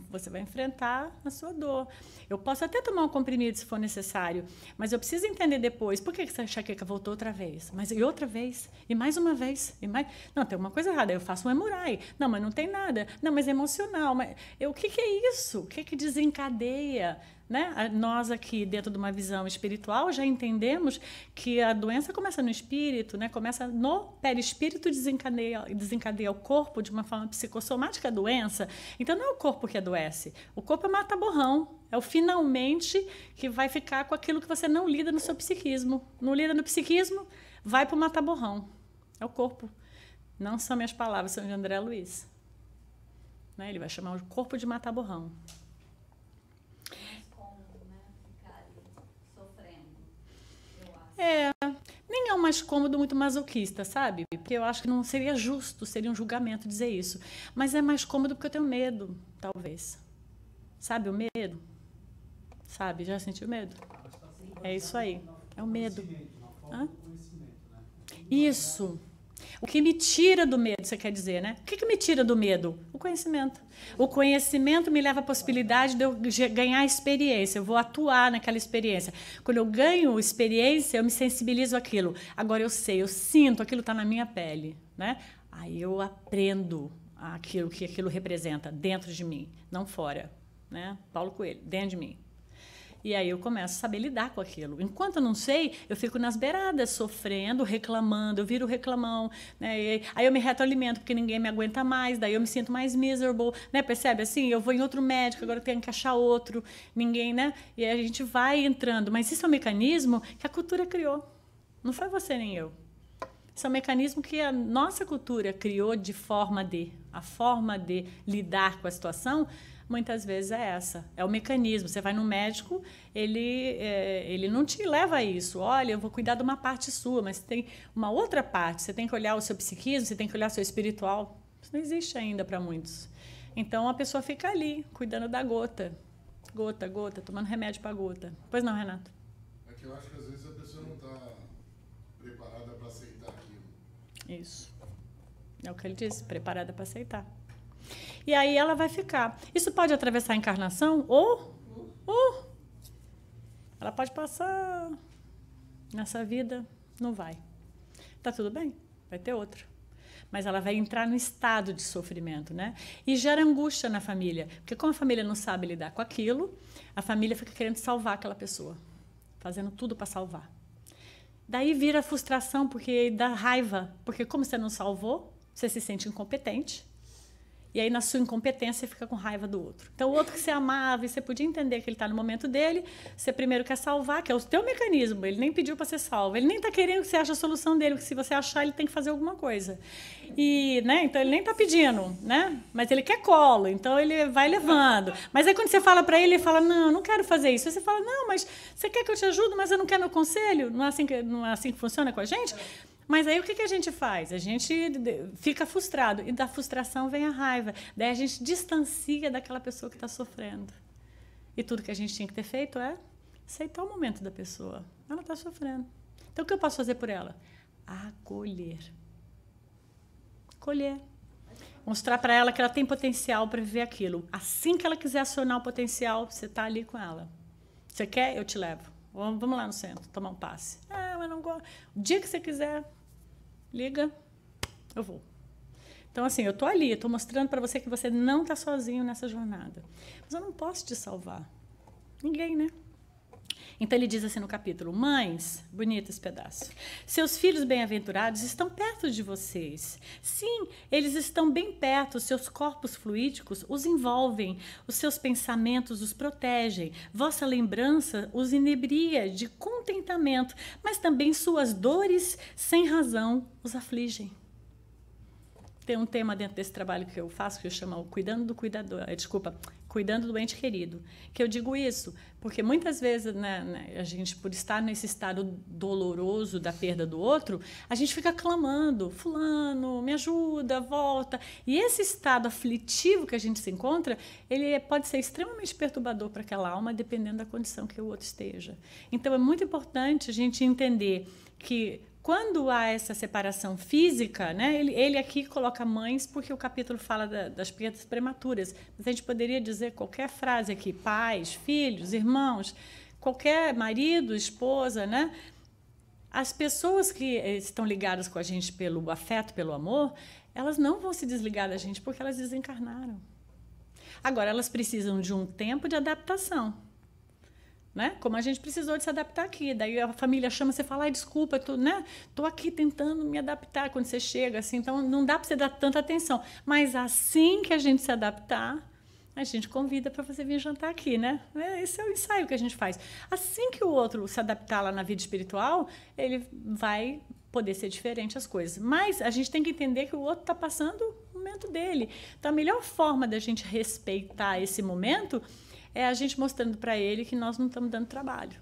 Você vai enfrentar a sua dor. Eu posso até tomar um comprimido se for necessário, mas eu preciso entender depois. Por que essa enxaqueca voltou outra vez? Mas e outra vez? E mais uma vez? E mais... Não, tem uma coisa errada. Eu faço um emurai. Não, mas não tem nada. Não, mas é emocional. Mas... O que é isso? O que desencadeia? Né? Nós aqui, dentro de uma visão espiritual, já entendemos que a doença começa no espírito, né? Começa no perispírito e desencadeia o corpo de uma forma psicossomática a doença. Então, não é o corpo que adoece. O corpo é mata-borrão. É o finalmente que vai ficar com aquilo que você não lida no seu psiquismo. Não lida no psiquismo, vai para o mata-borrão. É o corpo. Não são minhas palavras, são de André Luiz. Né? Ele vai chamar o corpo de mata-borrão. Nem é o mais cômodo, muito masoquista, sabe? Porque eu acho que não seria justo, seria um julgamento dizer isso. Mas é mais cômodo porque eu tenho medo, talvez. Sabe o medo? Sabe? Já sentiu medo? É isso aí. É o medo. Hã? Isso. O que me tira do medo, você quer dizer, né? O que me tira do medo? O conhecimento. O conhecimento me leva à possibilidade de eu ganhar experiência. Eu vou atuar naquela experiência. Quando eu ganho experiência, eu me sensibilizo àquilo. Agora eu sei, eu sinto, aquilo está na minha pele, né? Aí eu aprendo aquilo que aquilo representa dentro de mim, não fora, né? Paulo Coelho, dentro de mim. E aí eu começo a saber lidar com aquilo. Enquanto eu não sei, eu fico nas beiradas, sofrendo, reclamando, eu viro reclamão, né? E aí eu me retroalimento porque ninguém me aguenta mais, daí eu me sinto mais miserable, né? Percebe? Assim, eu vou em outro médico, agora eu tenho que achar outro, ninguém, né? E aí a gente vai entrando. Mas isso é um mecanismo que a cultura criou. Não foi você nem eu. Isso é um mecanismo que a nossa cultura criou a forma de lidar com a situação, muitas vezes é essa. É o mecanismo. Você vai no médico, ele não te leva a isso. Olha, eu vou cuidar de uma parte sua, mas tem uma outra parte. Você tem que olhar o seu psiquismo, você tem que olhar o seu espiritual. Isso não existe ainda para muitos. Então, a pessoa fica ali, cuidando da gota. Gota, gota, tomando remédio para gota. Pois não, Renato? É que eu acho que às vezes a pessoa não está preparada para aceitar aquilo. Isso. É o que ele disse, preparada para aceitar. E aí ela vai ficar. Isso pode atravessar a encarnação ou ela pode passar nessa vida, não vai. Tá tudo bem, vai ter outro. Mas ela vai entrar no estado de sofrimento, né? E gera angústia na família. Porque como a família não sabe lidar com aquilo, a família fica querendo salvar aquela pessoa. Fazendo tudo para salvar. Daí vira frustração, porque dá raiva. Porque como você não salvou, você se sente incompetente. E aí, na sua incompetência, você fica com raiva do outro. Então, o outro que você amava, e você podia entender que ele está no momento dele, você primeiro quer salvar, que é o teu mecanismo. Ele nem pediu para ser salvo. Ele nem está querendo que você ache a solução dele, porque se você achar, ele tem que fazer alguma coisa. E, né, então, ele nem está pedindo, né? Mas ele quer colo, então ele vai levando. Mas aí, quando você fala para ele, ele fala, não quero fazer isso. Aí você fala, não, mas você quer que eu te ajude, mas eu não quero meu conselho? Não é assim que funciona com a gente? Mas aí o que a gente faz? A gente fica frustrado. E da frustração vem a raiva. Daí a gente distancia daquela pessoa que está sofrendo. E tudo que a gente tinha que ter feito é aceitar o momento da pessoa. Ela está sofrendo. Então o que eu posso fazer por ela? Acolher. Acolher. Mostrar para ela que ela tem potencial para viver aquilo. Assim que ela quiser acionar o potencial, você está ali com ela. Você quer? Eu te levo. Vamos lá no centro, tomar um passe. Mas não gosto. O dia que você quiser, liga, eu vou. Então, assim, eu estou ali, estou mostrando para você que você não está sozinho nessa jornada. Mas eu não posso te salvar. Ninguém, né? Então, ele diz assim no capítulo, mães, bonito esse pedaço, seus filhos bem-aventurados estão perto de vocês. Sim, eles estão bem perto, seus corpos fluídicos os envolvem, os seus pensamentos os protegem, vossa lembrança os inebria de contentamento, mas também suas dores sem razão os afligem. Tem um tema dentro desse trabalho que eu faço, que eu chamo Cuidando do ente querido. Que eu digo isso, porque muitas vezes, né, a gente, por estar nesse estado doloroso da perda do outro, a gente fica clamando, fulano, me ajuda, volta. E esse estado aflitivo que a gente se encontra, ele pode ser extremamente perturbador para aquela alma, dependendo da condição que o outro esteja. Então, é muito importante a gente entender que quando há essa separação física, né, ele aqui coloca mães porque o capítulo fala das perdas prematuras. Mas a gente poderia dizer qualquer frase aqui, pais, filhos, irmãos, qualquer marido, esposa, né? As pessoas que estão ligadas com a gente pelo afeto, pelo amor, elas não vão se desligar da gente porque elas desencarnaram. Agora, elas precisam de um tempo de adaptação. Né? Como a gente precisou de se adaptar aqui. Daí a família chama, você fala, desculpa, tô aqui tentando me adaptar quando você chega, assim, então não dá para você dar tanta atenção. Mas assim que a gente se adaptar, a gente convida para você vir jantar aqui, né? Esse é o ensaio que a gente faz. Assim que o outro se adaptar lá na vida espiritual, ele vai poder ser diferente as coisas. Mas a gente tem que entender que o outro está passando o momento dele. Então a melhor forma da gente respeitar esse momento é a gente mostrando para ele que nós não estamos dando trabalho.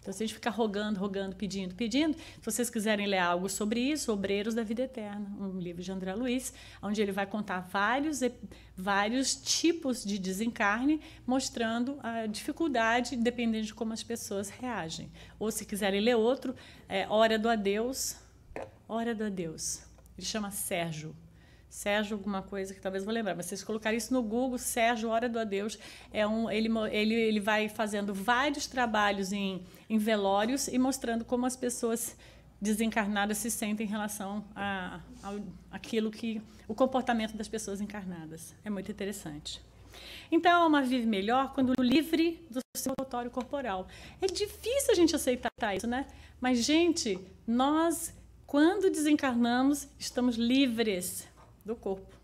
Então, se a gente ficar rogando, pedindo, se vocês quiserem ler algo sobre isso, Obreiros da Vida Eterna, um livro de André Luiz, onde ele vai contar vários tipos de desencarne, mostrando a dificuldade, dependendo de como as pessoas reagem. Ou, se quiserem ler outro, Hora do Adeus. Ele chama Sérgio alguma coisa que talvez vou lembrar, mas vocês colocarem isso no Google, Sérgio, Hora do Adeus, ele vai fazendo vários trabalhos em velórios e mostrando como as pessoas desencarnadas se sentem em relação àquilo que o comportamento das pessoas encarnadas. É muito interessante. Então, a alma vive melhor quando livre do seu relatório corporal. É difícil a gente aceitar isso, né? Mas, gente, nós, quando desencarnamos, estamos livres do corpo.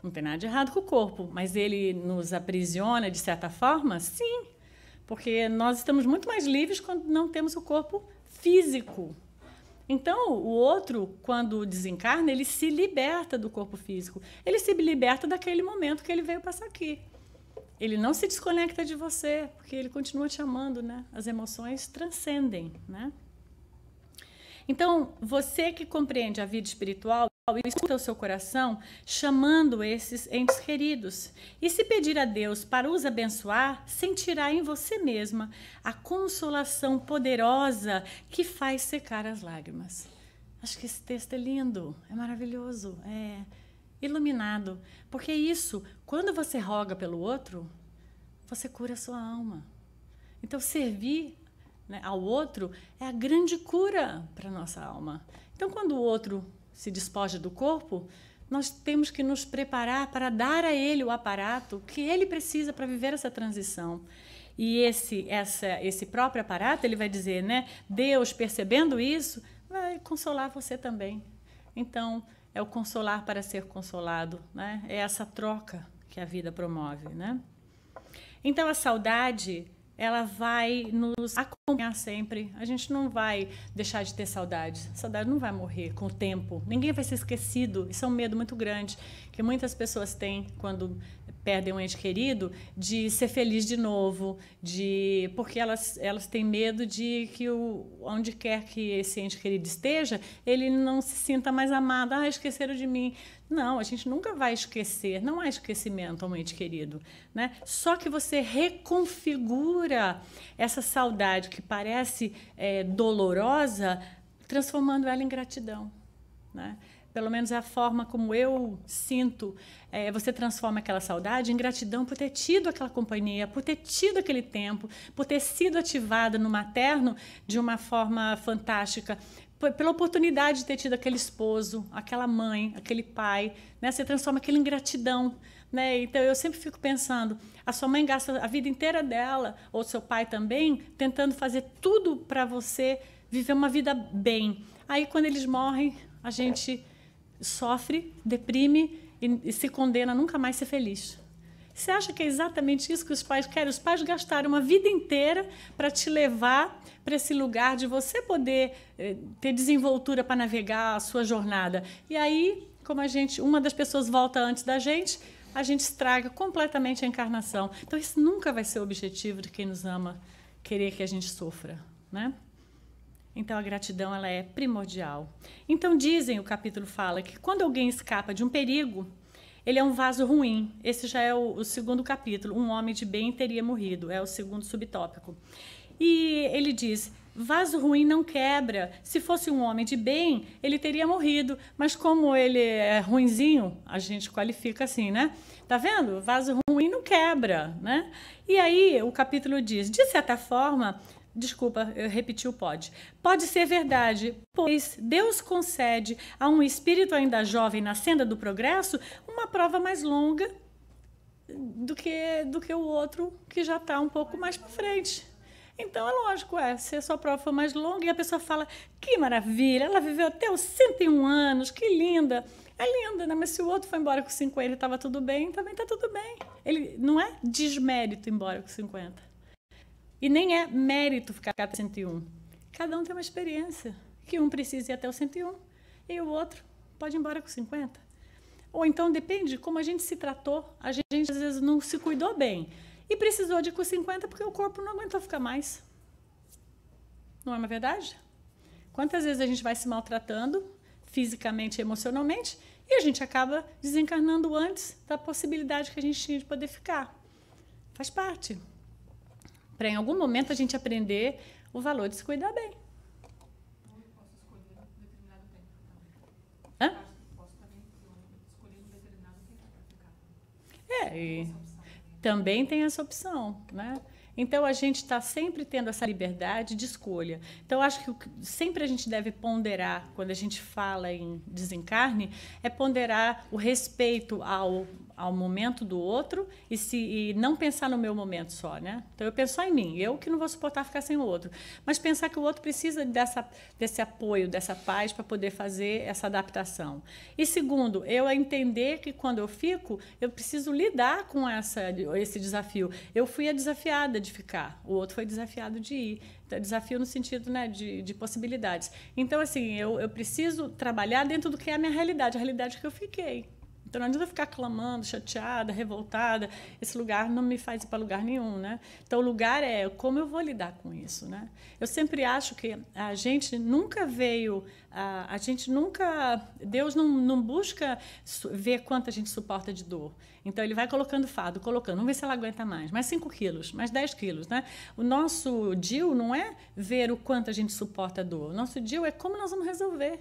Não tem nada de errado com o corpo, mas ele nos aprisiona de certa forma? Sim, porque nós estamos muito mais livres quando não temos o corpo físico. Então, o outro, quando desencarna, ele se liberta do corpo físico. Ele se liberta daquele momento que ele veio passar aqui. Ele não se desconecta de você, porque ele continua te amando, né? As emoções transcendem, né? Então, você que compreende a vida espiritual, escuta o seu coração chamando esses entes queridos. E se pedir a Deus para os abençoar, sentirá em você mesma a consolação poderosa que faz secar as lágrimas. Acho que esse texto é lindo, é maravilhoso, é iluminado. Porque é isso, quando você roga pelo outro, você cura a sua alma. Então, servir, né, ao outro é a grande cura para a nossa alma. Então, quando o outro se despoja do corpo, nós temos que nos preparar para dar a ele o aparato que ele precisa para viver essa transição. E esse próprio aparato, ele vai dizer, né, Deus, percebendo isso, vai consolar você também. Então, é o consolar para ser consolado, né? É essa troca que a vida promove, né? Então, a saudade, ela vai nos acompanhar sempre. A gente não vai deixar de ter saudade. A saudade não vai morrer com o tempo. Ninguém vai ser esquecido. Isso é um medo muito grande que muitas pessoas têm quando perdem um ente querido, de ser feliz de novo, porque elas têm medo de que onde quer que esse ente querido esteja, ele não se sinta mais amado. Ah, esqueceram de mim. Não, a gente nunca vai esquecer, não há esquecimento a um ente querido, né? Só que você reconfigura essa saudade que parece dolorosa, transformando ela em gratidão, né? Pelo menos é a forma como eu sinto, você transforma aquela saudade em gratidão por ter tido aquela companhia, por ter tido aquele tempo, por ter sido ativada no materno de uma forma fantástica, pela oportunidade de ter tido aquele esposo, aquela mãe, aquele pai, né? Você transforma aquilo em gratidão, né? Então, eu sempre fico pensando, a sua mãe gasta a vida inteira dela, ou seu pai também, tentando fazer tudo para você viver uma vida bem. Aí, quando eles morrem, a gente sofre, deprime e se condena a nunca mais ser feliz. Você acha que é exatamente isso que os pais querem? Os pais gastaram uma vida inteira para te levar para esse lugar de você poder ter desenvoltura para navegar a sua jornada. E aí, como uma das pessoas volta antes da gente, a gente estraga completamente a encarnação. Então, isso nunca vai ser o objetivo de quem nos ama, querer que a gente sofra, né? Então, a gratidão ela é primordial. Então, o capítulo fala que quando alguém escapa de um perigo, ele é um vaso ruim. Esse já é o segundo capítulo. Um homem de bem teria morrido. É o segundo subtópico. E ele diz, vaso ruim não quebra. Se fosse um homem de bem, ele teria morrido. Mas como ele é ruinzinho, a gente qualifica assim, né? Tá vendo? Vaso ruim não quebra, né? E aí o capítulo diz, de certa forma... Desculpa, eu repeti o pode. Pode ser verdade, pois Deus concede a um espírito ainda jovem na senda do progresso uma prova mais longa do que o outro que já está um pouco mais para frente. Então, é lógico, se a sua prova for mais longa e a pessoa fala, que maravilha, ela viveu até os 101 anos, que linda. É linda, né? Mas se o outro foi embora com 50 e estava tudo bem, também está tudo bem. Ele não é desmérito ir embora com 50. E nem é mérito ficar até 101. Cada um tem uma experiência. Que um precisa ir até o 101 e o outro pode ir embora com 50. Ou então depende de como a gente se tratou. A gente às vezes não se cuidou bem e precisou de ir com 50 porque o corpo não aguentou ficar mais. Não é uma verdade? Quantas vezes a gente vai se maltratando fisicamente e emocionalmente e a gente acaba desencarnando antes da possibilidade que a gente tinha de poder ficar. Faz parte. Para em algum momento a gente aprender o valor de se cuidar bem. Ou eu posso escolher um determinado tempo também. Hã? Posso também escolher um determinado tempo para ficar. E também tem essa opção, né? Então, a gente está sempre tendo essa liberdade de escolha. Então, acho que sempre a gente deve ponderar, quando a gente fala em desencarne, é ponderar o respeito ao momento do outro e não pensar no meu momento só, né? Então, eu penso só em mim, eu que não vou suportar ficar sem o outro. Mas pensar que o outro precisa desse apoio, dessa paz para poder fazer essa adaptação. E segundo, eu entender que quando eu fico, eu preciso lidar com esse desafio. Eu fui a desafiada de ficar, o outro foi desafiado de ir. Então, desafio no sentido, né, de possibilidades. Então, assim, eu preciso trabalhar dentro do que é a minha realidade, a realidade que eu fiquei. Então, não adianta eu ficar clamando, chateada, revoltada. Esse lugar não me faz ir para lugar nenhum, né? Então, o lugar é como eu vou lidar com isso, né? Eu sempre acho que a gente nunca veio... Deus não busca ver quanto a gente suporta de dor. Então, ele vai colocando fardo, colocando. Vamos ver se ela aguenta mais 5 quilos, mais 10 quilos, né? O nosso deal não é ver o quanto a gente suporta a dor. O nosso deal é como nós vamos resolver.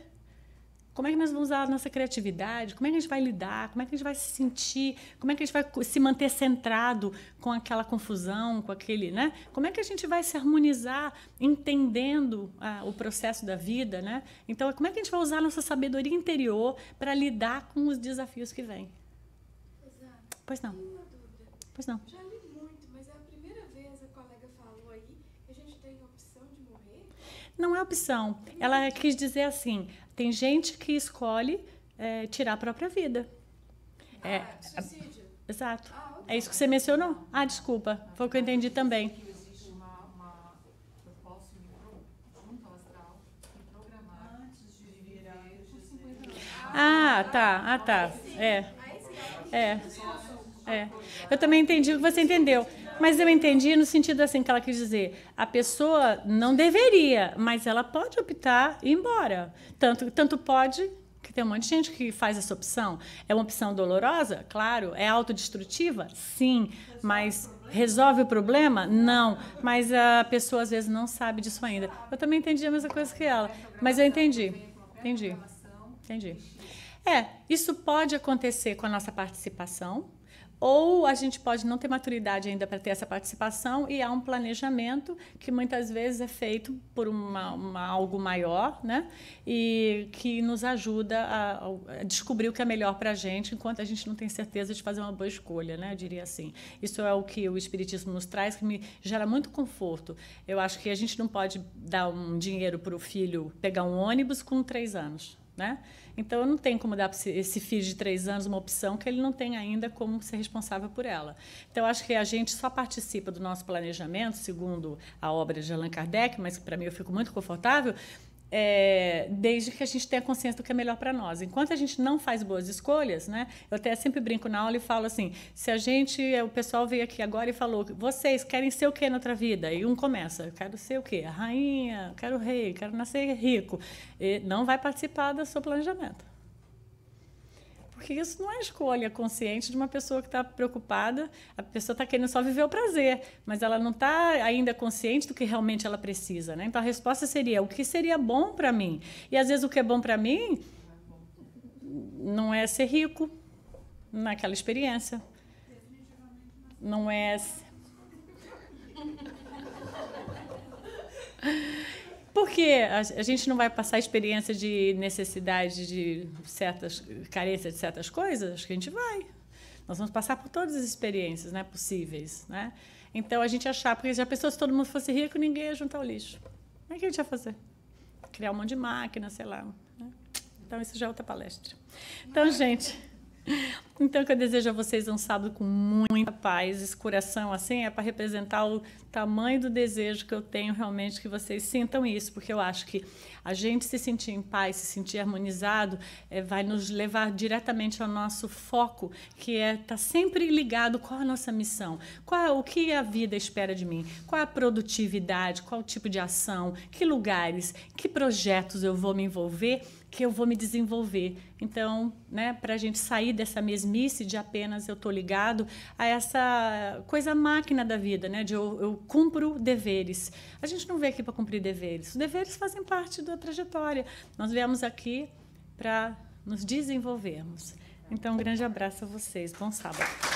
Como é que nós vamos usar a nossa criatividade? Como é que a gente vai lidar? Como é que a gente vai se sentir? Como é que a gente vai se manter centrado com aquela confusão, com aquele, né? Como é que a gente vai se harmonizar entendendo o processo da vida, né? Então, como é que a gente vai usar a nossa sabedoria interior para lidar com os desafios que vêm? Pois não. Tenho uma dúvida. Pois não. Já li muito, mas é a primeira vez a colega falou aí que a gente tem a opção de morrer? Não é opção. Ela quis dizer assim, tem gente que escolhe tirar a própria vida. Suicídio? Exato. Ok. É isso que você mencionou? Ah, desculpa. Foi o que eu entendi também. Que existe eu posso ir junto ao astral e programar antes de viver por 50 anos. Tá. Eu também entendi o que você entendeu. Mas eu entendi no sentido assim que ela quis dizer, a pessoa não deveria, mas ela pode optar e ir embora. Tanto pode, que tem um monte de gente que faz essa opção. É uma opção dolorosa? Claro. É autodestrutiva? Sim. Mas resolve o problema? Não. Mas a pessoa às vezes não sabe disso ainda. Eu também entendi a mesma coisa que ela. Mas eu entendi. Isso pode acontecer com a nossa participação. Ou a gente pode não ter maturidade ainda para ter essa participação e há um planejamento que muitas vezes é feito por algo maior, né? E que nos ajuda a descobrir o que é melhor para a gente, enquanto a gente não tem certeza de fazer uma boa escolha, né? Eu diria assim. Isso é o que o Espiritismo nos traz, que me gera muito conforto. Eu acho que a gente não pode dar um dinheiro para o filho pegar um ônibus com 3 anos. Né? Então, eu não tenho como dar para esse filho de 3 anos uma opção que ele não tem ainda como ser responsável por ela. Então, eu acho que a gente só participa do nosso planejamento, segundo a obra de Allan Kardec, mas para mim eu fico muito confortável, desde que a gente tenha consciência do que é melhor para nós. Enquanto a gente não faz boas escolhas, né? Eu até sempre brinco na aula e falo assim, se o pessoal veio aqui agora e falou, vocês querem ser o quê na outra vida? E um começa, eu quero ser o quê? A rainha, quero o rei, quero nascer rico. E não vai participar do seu planejamento. Porque isso não é escolha consciente de uma pessoa que está preocupada, a pessoa está querendo só viver o prazer, mas ela não está ainda consciente do que realmente ela precisa, né? Então, a resposta seria, o que seria bom para mim? E, às vezes, o que é bom para mim não é ser rico naquela experiência. Não é... Porque a gente não vai passar a experiência de necessidade de certas carências de certas coisas? Acho que a gente vai. Nós vamos passar por todas as experiências, né, possíveis. Né? Então, a gente achar, porque já pensou se todo mundo fosse rico, ninguém ia juntar o lixo. Como é que a gente ia fazer? Criar um monte de máquina, sei lá. Né? Então, isso já é outra palestra. Então, gente... Então, o que eu desejo a vocês é um sábado com muita paz. Esse coração, assim, é para representar o tamanho do desejo que eu tenho realmente que vocês sintam isso, porque eu acho que a gente se sentir em paz, se sentir harmonizado, vai nos levar diretamente ao nosso foco, que é estar sempre ligado qual a nossa missão, o que a vida espera de mim, qual a produtividade, qual o tipo de ação, que lugares, que projetos eu vou me envolver, que eu vou me desenvolver. Então, né, para a gente sair dessa mesmice de apenas eu estou ligado a essa coisa máquina da vida, né, de eu cumpro deveres. A gente não veio aqui para cumprir deveres. Os deveres fazem parte da trajetória. Nós viemos aqui para nos desenvolvermos. Então, um grande abraço a vocês. Bom sábado.